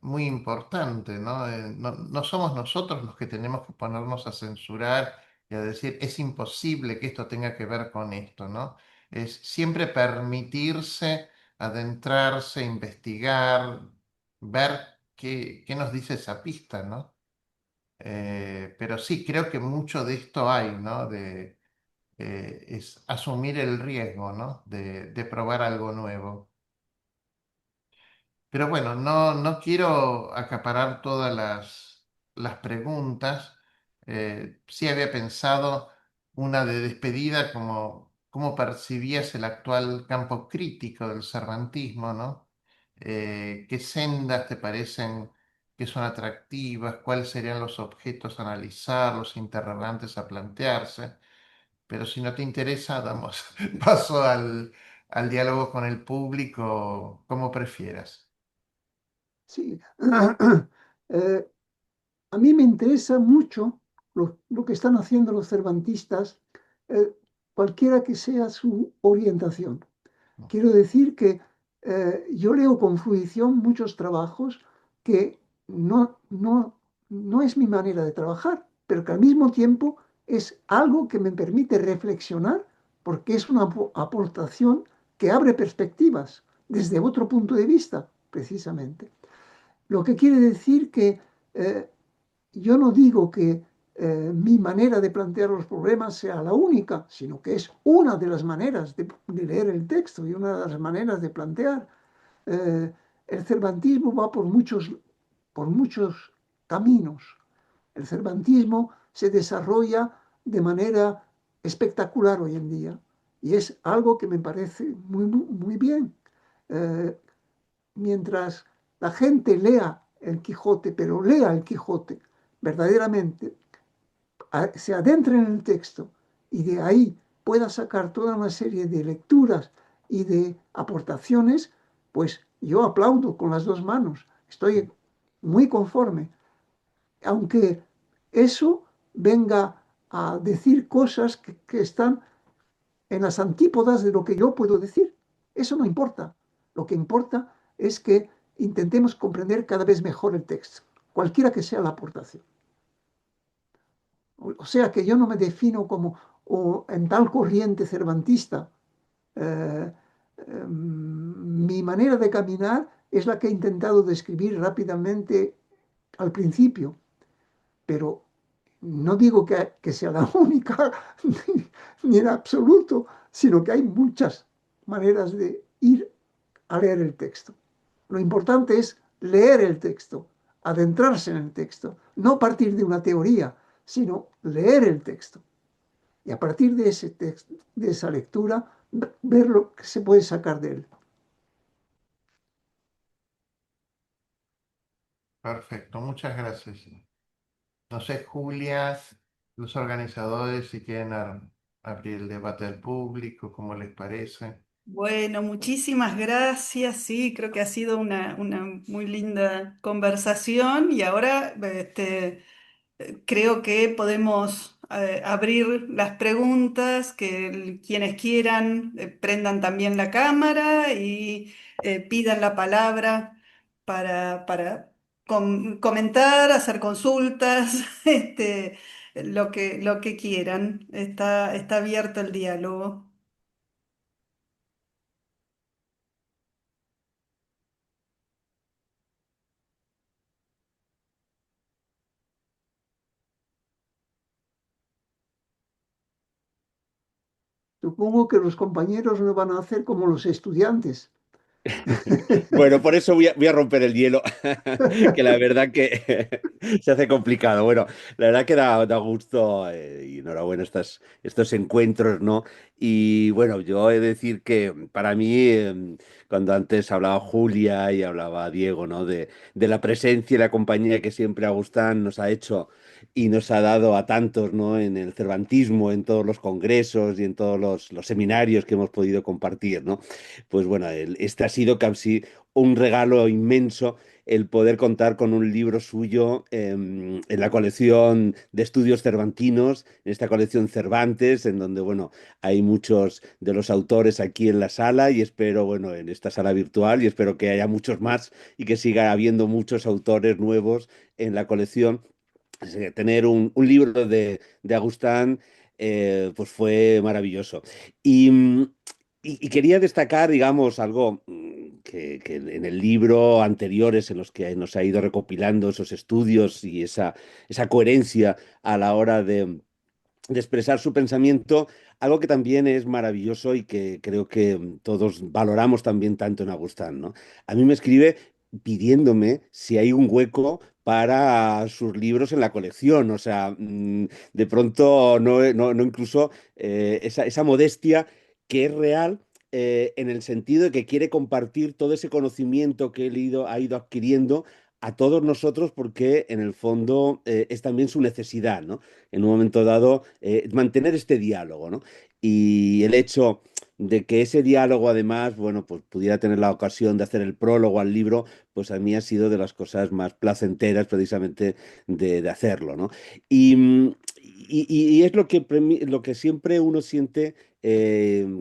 muy importante, ¿no? No somos nosotros los que tenemos que ponernos a censurar y a decir, es imposible que esto tenga que ver con esto, ¿no? Es siempre permitirse adentrarse, investigar, ver qué nos dice esa pista, ¿no? Pero sí, creo que mucho de esto hay, ¿no? Es asumir el riesgo, ¿no? De probar algo nuevo. Pero bueno, no quiero acaparar todas las preguntas. Sí había pensado una de despedida, como cómo percibías el actual campo crítico del cervantismo, ¿no? ¿Qué sendas te parecen que son atractivas? ¿Cuáles serían los objetos a analizar, los interrogantes a plantearse? Pero si no te interesa, damos paso al diálogo con el público, como prefieras. Sí. Eh, a mí me interesa mucho lo que están haciendo los cervantistas, eh, cualquiera que sea su orientación. Quiero decir que yo leo con fruición muchos trabajos que no es mi manera de trabajar, pero que al mismo tiempo es algo que me permite reflexionar porque es una aportación que abre perspectivas desde otro punto de vista, precisamente. Lo que quiere decir que eh, yo no digo que mi manera de plantear los problemas sea la única, sino que es una de las maneras de leer el texto y una de las maneras de plantear. Eh, el cervantismo va por muchos caminos. El cervantismo se desarrolla de manera espectacular hoy en día y es algo que me parece muy bien. Eh, Mientras la gente lea el Quijote, pero lea el Quijote verdaderamente, se adentre en el texto y de ahí pueda sacar toda una serie de lecturas y de aportaciones, pues yo aplaudo con las dos manos. Estoy muy conforme. Aunque eso venga a decir cosas que están en las antípodas de lo que yo puedo decir. Eso no importa. Lo que importa es que intentemos comprender cada vez mejor el texto, cualquiera que sea la aportación. O sea que yo no me defino como en tal corriente cervantista. Eh, Mi manera de caminar es la que he intentado describir rápidamente al principio, pero no digo que sea la única, ni en absoluto, sino que hay muchas maneras de ir a leer el texto. Lo importante es leer el texto, adentrarse en el texto, no partir de una teoría, sino leer el texto. Y a partir de ese texto, de esa lectura, ver lo que se puede sacar de él. Perfecto, muchas gracias. No sé, Julia, los organizadores, si quieren abrir el debate al público, ¿cómo les parece? Bueno, muchísimas gracias. Sí, creo que ha sido una muy linda conversación y ahora creo que podemos abrir las preguntas, que quienes quieran prendan también la cámara y pidan la palabra para comentar, hacer consultas, lo que quieran. Está abierto el diálogo. Supongo que los compañeros no van a hacer como los estudiantes. Bueno, por eso voy a romper el hielo, que la verdad que se hace complicado. Bueno, la verdad que da gusto y enhorabuena estos encuentros, ¿no? Y bueno, yo he de decir que para mí, cuando antes hablaba Julia y hablaba Diego, ¿no? De la presencia y la compañía que siempre Agustán nos ha hecho y nos ha dado a tantos, ¿no? En el cervantismo, en todos los congresos y en todos los seminarios que hemos podido compartir, ¿no? Pues bueno, este ha sido casi un regalo inmenso el poder contar con un libro suyo en la colección de estudios cervantinos, en esta colección Cervantes, en donde, bueno, hay muchos de los autores aquí en la sala y espero, bueno, en esta sala virtual y espero que haya muchos más y que siga habiendo muchos autores nuevos en la colección. Así que tener un libro de Agustán, pues fue maravilloso. Y, y quería destacar, digamos, algo que en el libro anteriores en los que nos ha ido recopilando esos estudios y esa coherencia a la hora de expresar su pensamiento, algo que también es maravilloso y que creo que todos valoramos también tanto en Agustán, ¿no? A mí me escribe pidiéndome si hay un hueco para sus libros en la colección, o sea, de pronto no incluso esa modestia que es real en el sentido de que quiere compartir todo ese conocimiento que ha ido adquiriendo a todos nosotros porque en el fondo es también su necesidad, ¿no? En un momento dado, mantener este diálogo, ¿no? Y el hecho de que ese diálogo, además, bueno, pues pudiera tener la ocasión de hacer el prólogo al libro, pues a mí ha sido de las cosas más placenteras precisamente de hacerlo, ¿no? Y, y es lo que siempre uno siente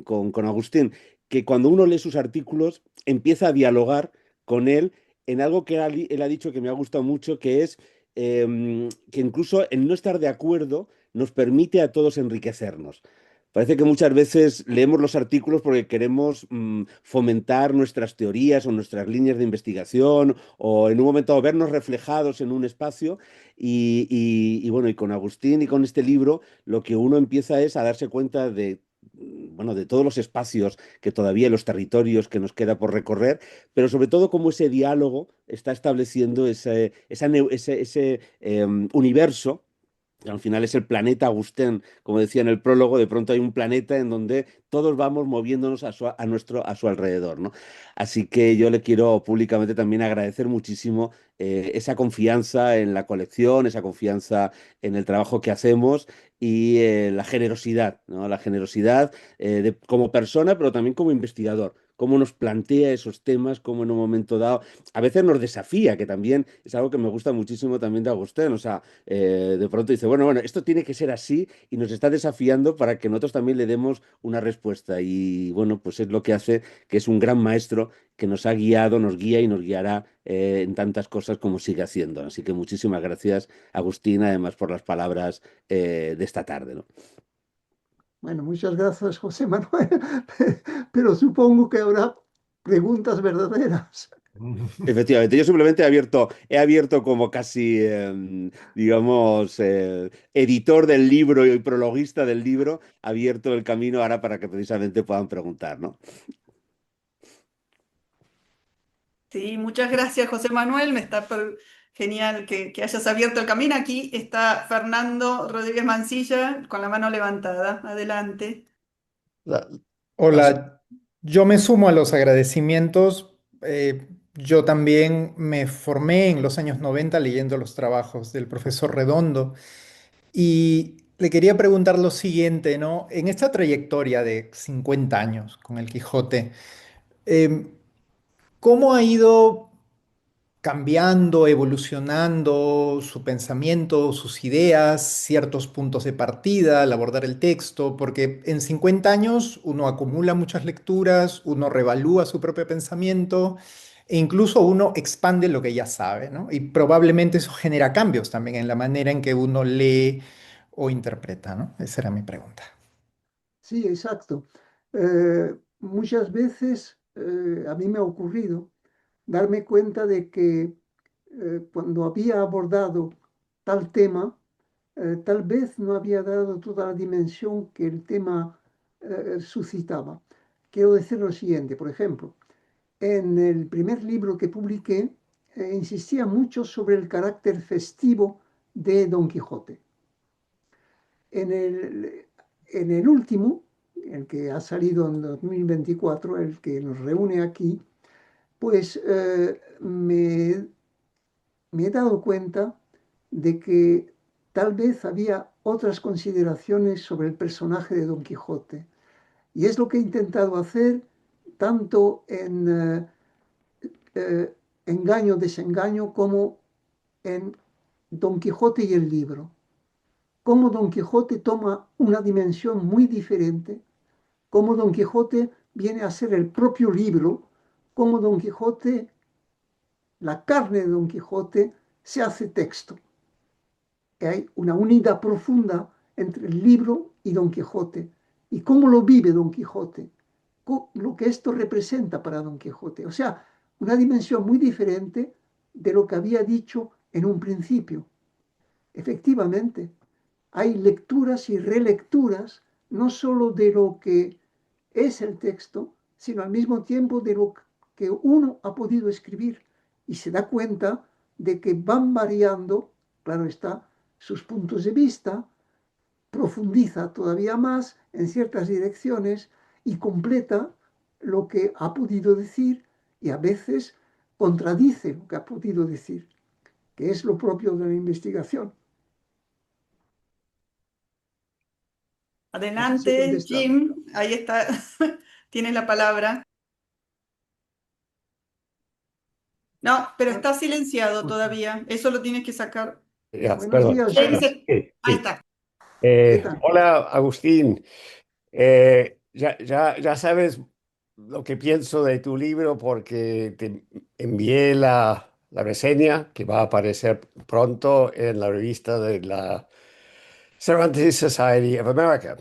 con Agustín, que cuando uno lee sus artículos empieza a dialogar con él en algo que él ha dicho que me ha gustado mucho, que es que incluso el no estar de acuerdo nos permite a todos enriquecernos. Parece que muchas veces leemos los artículos porque queremos fomentar nuestras teorías o nuestras líneas de investigación o en un momento dado vernos reflejados en un espacio y bueno, y con Agustín y con este libro lo que uno empieza es a darse cuenta de, bueno, de todos los espacios que todavía, los territorios que nos queda por recorrer, pero sobre todo cómo ese diálogo está estableciendo ese universo que al final es el planeta Agustín, como decía en el prólogo, de pronto hay un planeta en donde todos vamos moviéndonos a su alrededor, ¿no? Así que yo le quiero públicamente también agradecer muchísimo esa confianza en la colección, esa confianza en el trabajo que hacemos y la generosidad, ¿no? La generosidad como persona, pero también como investigador. Cómo nos plantea esos temas, cómo en un momento dado, a veces nos desafía, que también es algo que me gusta muchísimo también de Agustín, o sea, de pronto dice, bueno, esto tiene que ser así y nos está desafiando para que nosotros también le demos una respuesta. Y bueno, pues es lo que hace que es un gran maestro que nos ha guiado, nos guía y nos guiará en tantas cosas como sigue haciendo. Así que muchísimas gracias, Agustín, además por las palabras de esta tarde, ¿no? Bueno, muchas gracias, José Manuel, pero supongo que habrá preguntas verdaderas. Efectivamente, yo simplemente he abierto como casi, digamos, editor del libro y prologuista del libro, abierto el camino ahora para que precisamente puedan preguntar, ¿no? Sí, muchas gracias, José Manuel. Genial que hayas abierto el camino. Aquí está Fernando Rodríguez Mancilla con la mano levantada. Adelante. La- Las- Hola, yo me sumo a los agradecimientos. Yo también me formé en los años 90 leyendo los trabajos del profesor Redondo y le quería preguntar lo siguiente, ¿no? En esta trayectoria de 50 años con el Quijote, em, ¿cómo ha ido cambiando, evolucionando su pensamiento, sus ideas, ciertos puntos de partida al abordar el texto? Porque en 50 años uno acumula muchas lecturas, uno revalúa su propio pensamiento e incluso uno expande lo que ya sabe, ¿no? Y probablemente eso genera cambios también en la manera en que uno lee o interpreta, ¿no? Esa era mi pregunta. Sí, exacto. Muchas veces a mí me ha ocurrido darme cuenta de que cuando había abordado tal tema, tal vez no había dado toda la dimensión que el tema suscitaba. Quiero decir lo siguiente, por ejemplo, en el primer libro que publiqué, insistía mucho sobre el carácter festivo de Don Quijote. En el último, el que ha salido en 2024, el que nos reúne aquí, pues me he dado cuenta de que tal vez había otras consideraciones sobre el personaje de Don Quijote. Y es lo que he intentado hacer tanto en Engaño, Desengaño como en Don Quijote y el libro. Cómo Don Quijote toma una dimensión muy diferente, cómo Don Quijote viene a ser el propio libro, cómo Don Quijote, la carne de Don Quijote, se hace texto. Que hay una unidad profunda entre el libro y Don Quijote. Y cómo lo vive Don Quijote, lo que esto representa para Don Quijote. O sea, una dimensión muy diferente de lo que había dicho en un principio. Efectivamente, hay lecturas y relecturas, no solo de lo que es el texto, sino al mismo tiempo de lo que uno ha podido escribir y se da cuenta de que van variando, claro está, sus puntos de vista, profundiza todavía más en ciertas direcciones y completa lo que ha podido decir y a veces contradice lo que ha podido decir, que es lo propio de la investigación. No sé si he Adelante, contestado. Jim, ahí está, tienes la palabra. No, pero Ah, está silenciado ok. todavía, eso lo tienes que sacar. Ya, Buenos perdón. días, James, Jim. Sí, ahí sí. está. ¿Qué tal? Hola, Agustín. Ya sabes lo que pienso de tu libro porque te envié la reseña que va a aparecer pronto en la revista de la Cervantes Society of America.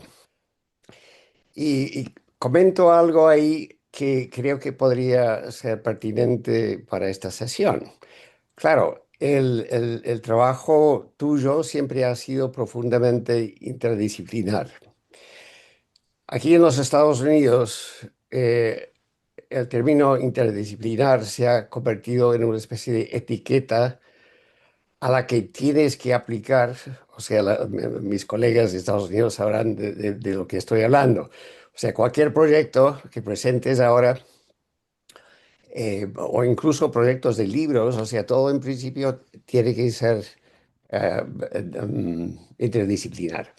Y comento algo ahí que creo que podría ser pertinente para esta sesión. Claro, el trabajo tuyo siempre ha sido profundamente interdisciplinar. Aquí en los Estados Unidos, el término interdisciplinar se ha convertido en una especie de etiqueta a la que tienes que aplicar, o sea, mis colegas de Estados Unidos sabrán de lo que estoy hablando. O sea, cualquier proyecto que presentes ahora, o incluso proyectos de libros, o sea, todo en principio tiene que ser eh, interdisciplinar.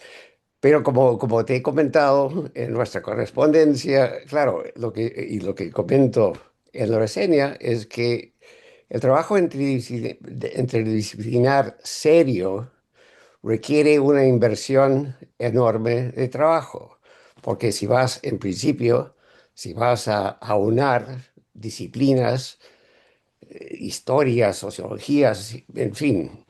Pero como te he comentado en nuestra correspondencia, claro, lo que comento en la reseña es que el trabajo interdisciplinar serio requiere una inversión enorme de trabajo, porque si vas, en principio, si vas a aunar disciplinas, historias, sociologías, en fin,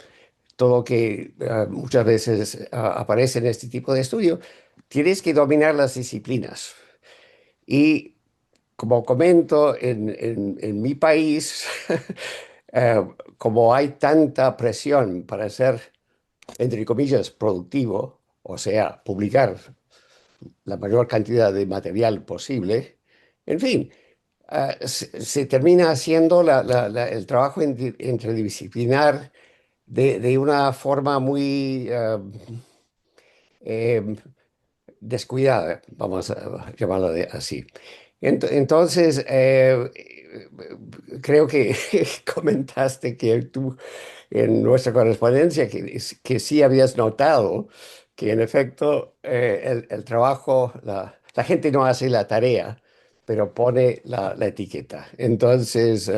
todo lo que muchas veces aparece en este tipo de estudio, tienes que dominar las disciplinas. Y como comento, en mi país, eh, como hay tanta presión para ser, entre comillas, productivo, o sea, publicar la mayor cantidad de material posible, en fin, se termina haciendo el trabajo interdisciplinar de una forma muy eh, descuidada, vamos a llamarlo así. Entonces, creo que comentaste que tú en nuestra correspondencia que sí habías notado que en efecto el trabajo, la gente no hace la tarea, pero pone la etiqueta. Entonces,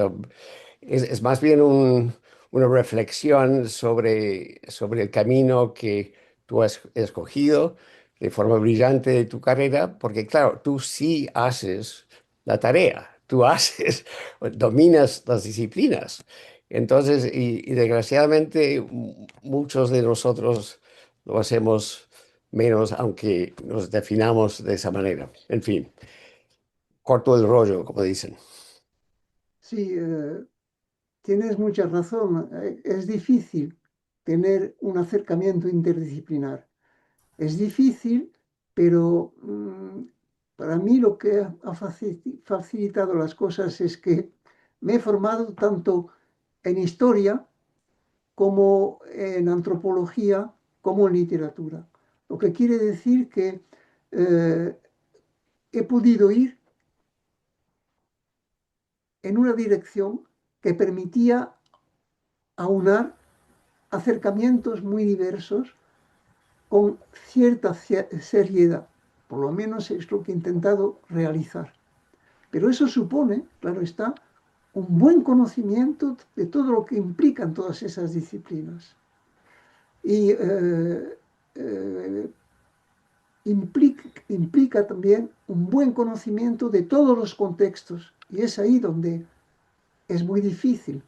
es más bien una reflexión sobre el camino que tú has escogido de forma brillante de tu carrera, porque claro, tú sí haces la tarea, tú haces, dominas las disciplinas. Entonces, y desgraciadamente muchos de nosotros lo hacemos menos, aunque nos definamos de esa manera. En fin, corto el rollo, como dicen. Sí, tienes mucha razón. Es difícil tener un acercamiento interdisciplinar. Es difícil, pero Para mí lo que ha facilitado las cosas es que me he formado tanto en historia como en antropología, como en literatura. Lo que quiere decir que he podido ir en una dirección que permitía aunar acercamientos muy diversos con cierta seriedad. Por lo menos es lo que he intentado realizar. Pero eso supone, claro está, un buen conocimiento de todo lo que implican todas esas disciplinas. Y implica también un buen conocimiento de todos los contextos. Y es ahí donde es muy difícil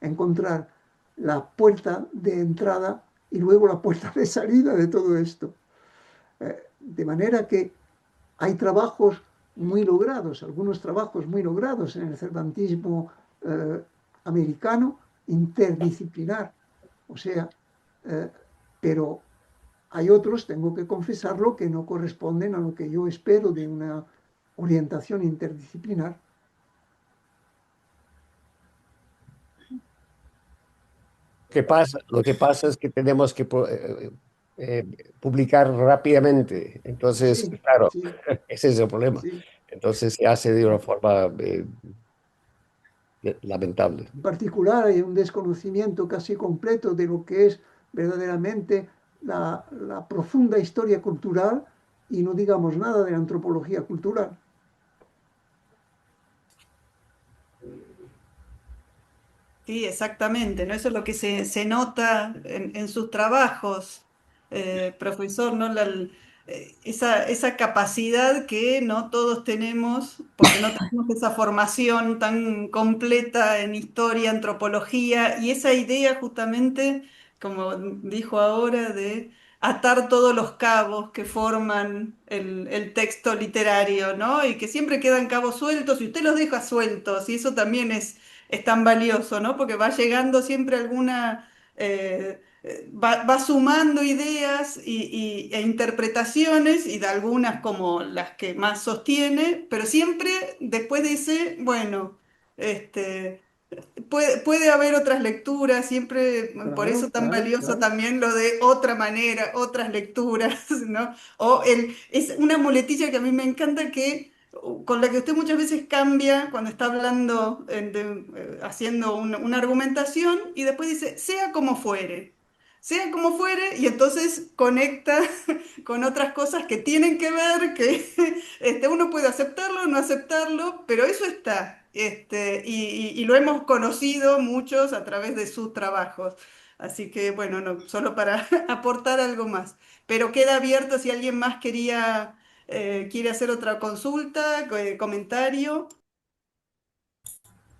encontrar la puerta de entrada y luego la puerta de salida de todo esto. De manera que hay trabajos muy logrados, algunos trabajos muy logrados en el cervantismo americano, interdisciplinar. O sea, pero hay otros, tengo que confesarlo, que no corresponden a lo que yo espero de una orientación interdisciplinar. Lo que pasa es que tenemos que publicar rápidamente. Entonces, Sí, claro, sí, ese es el problema. sí. Entonces se hace de una forma lamentable. En particular, hay un desconocimiento casi completo de lo que es verdaderamente la profunda historia cultural y no digamos nada de la antropología cultural. Sí, exactamente, ¿no? Eso es lo que se nota en sus trabajos, profesor, ¿no? Esa capacidad que no todos tenemos, porque no tenemos esa formación tan completa en historia, antropología, y esa idea justamente, como dijo ahora, de atar todos los cabos que forman el texto literario, ¿no? Y que siempre quedan cabos sueltos, y usted los deja sueltos, y eso también es tan valioso, ¿no? Porque va llegando siempre alguna, va sumando ideas e interpretaciones y de algunas como las que más sostiene, pero siempre después dice, bueno, este, puede haber otras lecturas, siempre por eso Claro, tan claro, valioso claro. también lo de otra manera, otras lecturas, ¿no? Es una muletilla que a mí me encanta que con la que usted muchas veces cambia cuando está hablando, haciendo una argumentación y después dice, sea como fuere, y entonces conecta con otras cosas que tienen que ver, que uno puede aceptarlo o no aceptarlo, pero eso está, y lo hemos conocido muchos a través de sus trabajos. Así que, bueno, no, solo para aportar algo más. Pero queda abierto si alguien más quiere hacer otra consulta, comentario.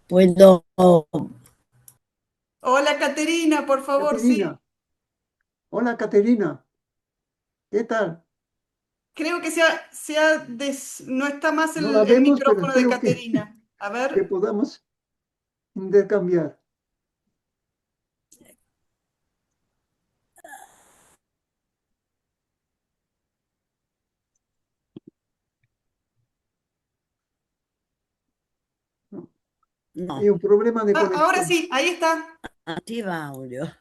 Puedo, Hola, Caterina, por favor, sí. Caterina, hola Caterina, ¿qué tal? Creo que no está más No la el vemos, pero micrófono de espero Caterina. A que ver. podamos intercambiar. Hay no, un problema de Ah, ahora conexión. sí, ahí está. attiva audio.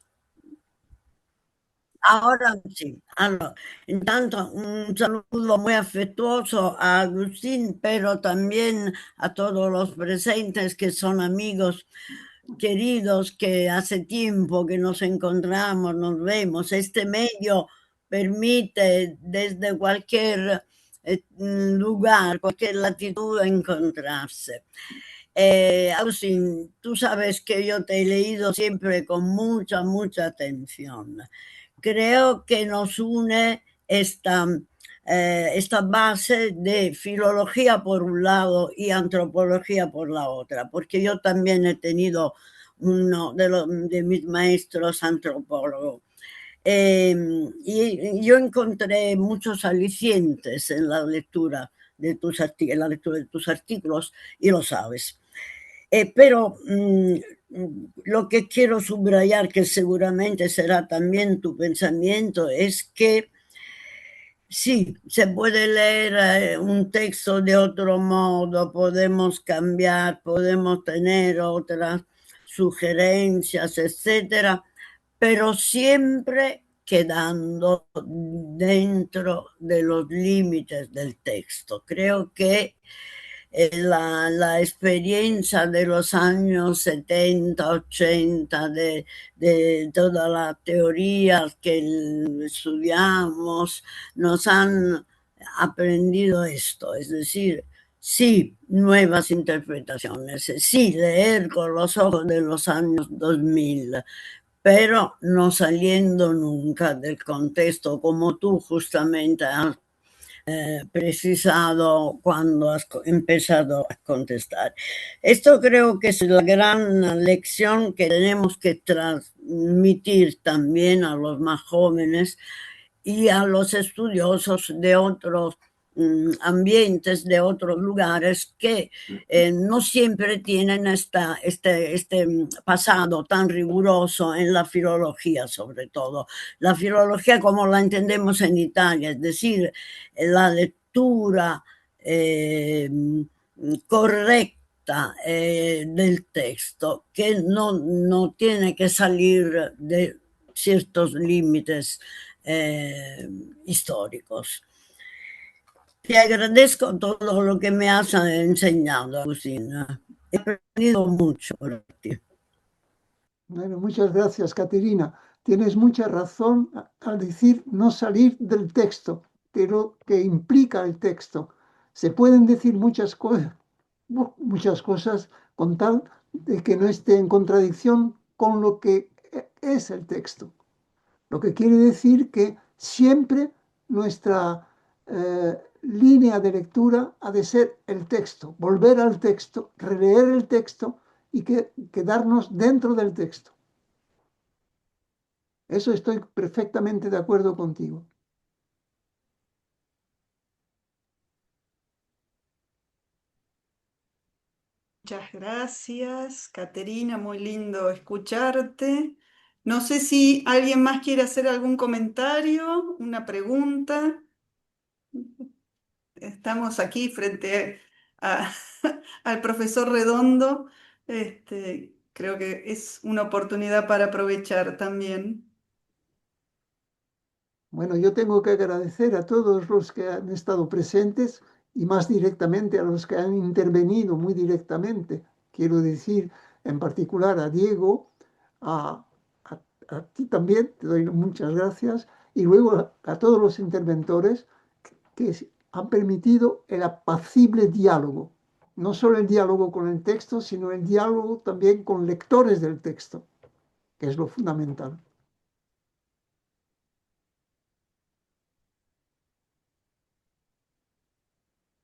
Ahora sí. Allora, intanto un saludo muy afectuoso a Agustín, pero también a todos los presentes que son amigos queridos, que hace tiempo que nos encontramos, nos vemos. Este medio permite desde cualquier lugar, cualquier latitud encontrarse. Agustín, tú sabes que yo te he leído siempre con mucha, mucha atención. Creo que nos une esta base de filología por un lado y antropología por la otra, porque yo también he tenido uno de mis maestros antropólogo. Y yo encontré muchos alicientes en la lectura en la lectura de tus artículos, y lo sabes. Pero lo que quiero subrayar, que seguramente será también tu pensamiento, es que Sí, se puede leer un texto de otro modo, podemos cambiar, podemos tener otras sugerencias, etcétera, pero siempre quedando dentro de los límites del texto. Creo que la experiencia de los años 70, 80, de todas las teorías que estudiamos, nos han aprendido esto, es decir, sí, nuevas interpretaciones, sí, leer con los ojos de los años 2000, pero no saliendo nunca del contexto, como tú justamente has precisado cuando has empezado a contestar. Esto creo que es la gran lección que tenemos que transmitir también a los más jóvenes y a los estudiosos de otros ambientes, de otros lugares que no siempre tienen este pasado tan riguroso en la filología, sobre todo. La filología como la entendemos en Italia, es decir, la lectura correcta del texto, que no tiene que salir de ciertos límites históricos. Te agradezco todo lo que me has enseñado, Agustina. He aprendido mucho por ti. Bueno, muchas gracias, Caterina. Tienes mucha razón al decir no salir del texto, pero que implica el texto. Se pueden decir muchas cosas con tal de que no esté en contradicción con lo que es el texto. Lo que quiere decir que siempre nuestra línea de lectura ha de ser el texto, volver al texto, releer el texto y quedarnos dentro del texto. Eso estoy perfectamente de acuerdo contigo. Muchas gracias, Caterina, muy lindo escucharte. No sé si alguien más quiere hacer algún comentario, una pregunta. Estamos aquí frente a- al profesor Redondo. Creo que es una oportunidad para aprovechar también. Bueno, yo tengo que agradecer a todos los que han estado presentes y más directamente a los que han intervenido muy directamente. Quiero decir en particular a Diego, a, a- a ti también, te doy muchas gracias, y luego a todos los interventores que han permitido el apacible diálogo. No solo el diálogo con el texto, sino el diálogo también con lectores del texto, que es lo fundamental.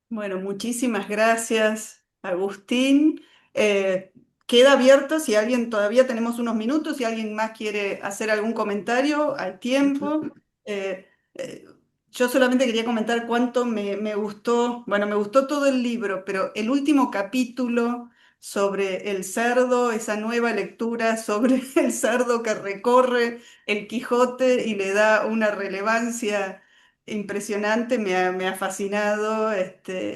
Bueno, muchísimas gracias, Agustín. Eh, Queda abierto si alguien, todavía tenemos unos minutos, si alguien más quiere hacer algún comentario, hay tiempo. Eh, eh, yo solamente quería comentar cuánto me gustó, bueno, me gustó todo el libro, pero el último capítulo sobre el cerdo, esa nueva lectura sobre el cerdo que recorre el Quijote y le da una relevancia impresionante, me ha fascinado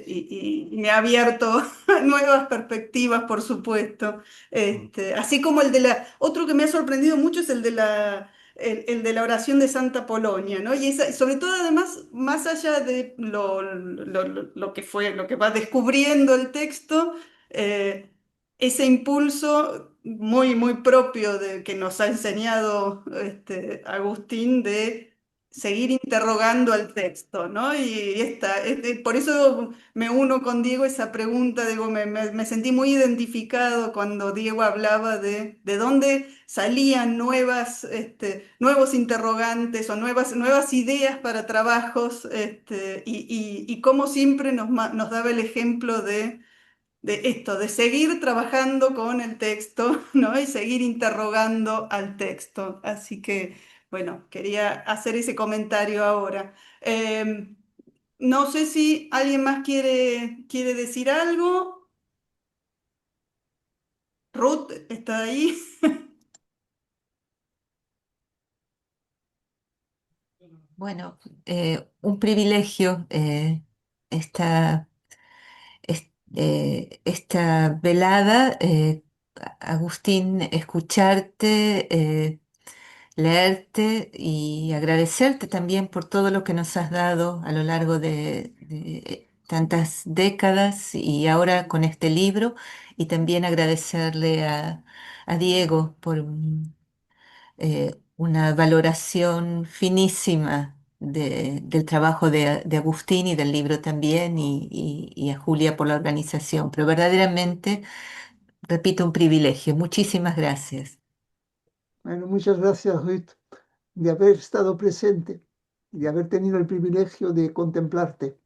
y me ha abierto nuevas perspectivas, por supuesto. Así como el de la... Otro que me ha sorprendido mucho es el de la oración de Santa Polonia, ¿no? Y sobre todo, además, más allá de lo que fue, lo que va descubriendo el texto, ese impulso muy propio que nos ha enseñado Agustín de seguir interrogando al texto, ¿no? Por eso me uno con Diego esa pregunta, digo, me sentí muy identificado cuando Diego hablaba de dónde salían nuevos interrogantes o nuevas ideas para trabajos, y cómo siempre nos daba el ejemplo de esto, de seguir trabajando con el texto, ¿no? Y seguir interrogando al texto. Así que, bueno, quería hacer ese comentario ahora. No sé si alguien más quiere decir algo. Ruth, ¿está ahí? Bueno, un privilegio esta, esta velada, Agustín, escucharte, leerte y agradecerte también por todo lo que nos has dado a lo largo de tantas décadas y ahora con este libro, y también agradecerle a Diego por una valoración finísima del trabajo de Agustín y del libro también, y a Julia por la organización. Pero verdaderamente, repito, un privilegio. Muchísimas gracias. Bueno, muchas gracias, Ruth, de haber estado presente y de haber tenido el privilegio de contemplarte.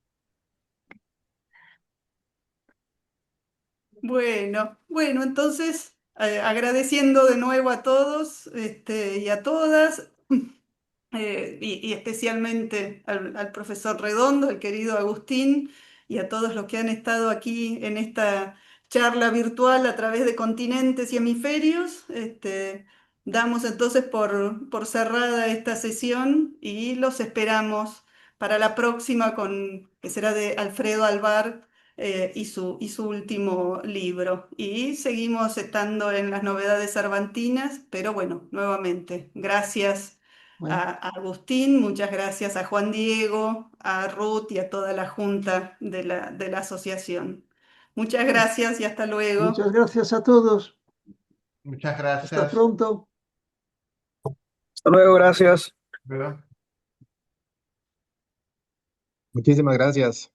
Bueno, entonces agradeciendo de nuevo a todos y a todas, y especialmente al profesor Redondo, al querido Agustín, y a todos los que han estado aquí en esta charla virtual a través de continentes y hemisferios. Damos entonces por cerrada esta sesión y los esperamos para la próxima, que será de Alfredo Alvar, y su último libro. Y seguimos estando en las novedades cervantinas, pero bueno, nuevamente, gracias Bueno, a Agustín, muchas gracias a Juan Diego, a Ruth y a toda la junta de la asociación. Muchas bueno, gracias y hasta luego. muchas gracias a todos. Muchas Hasta gracias. pronto. Hasta luego, gracias. ¿Verdad? Muchísimas gracias.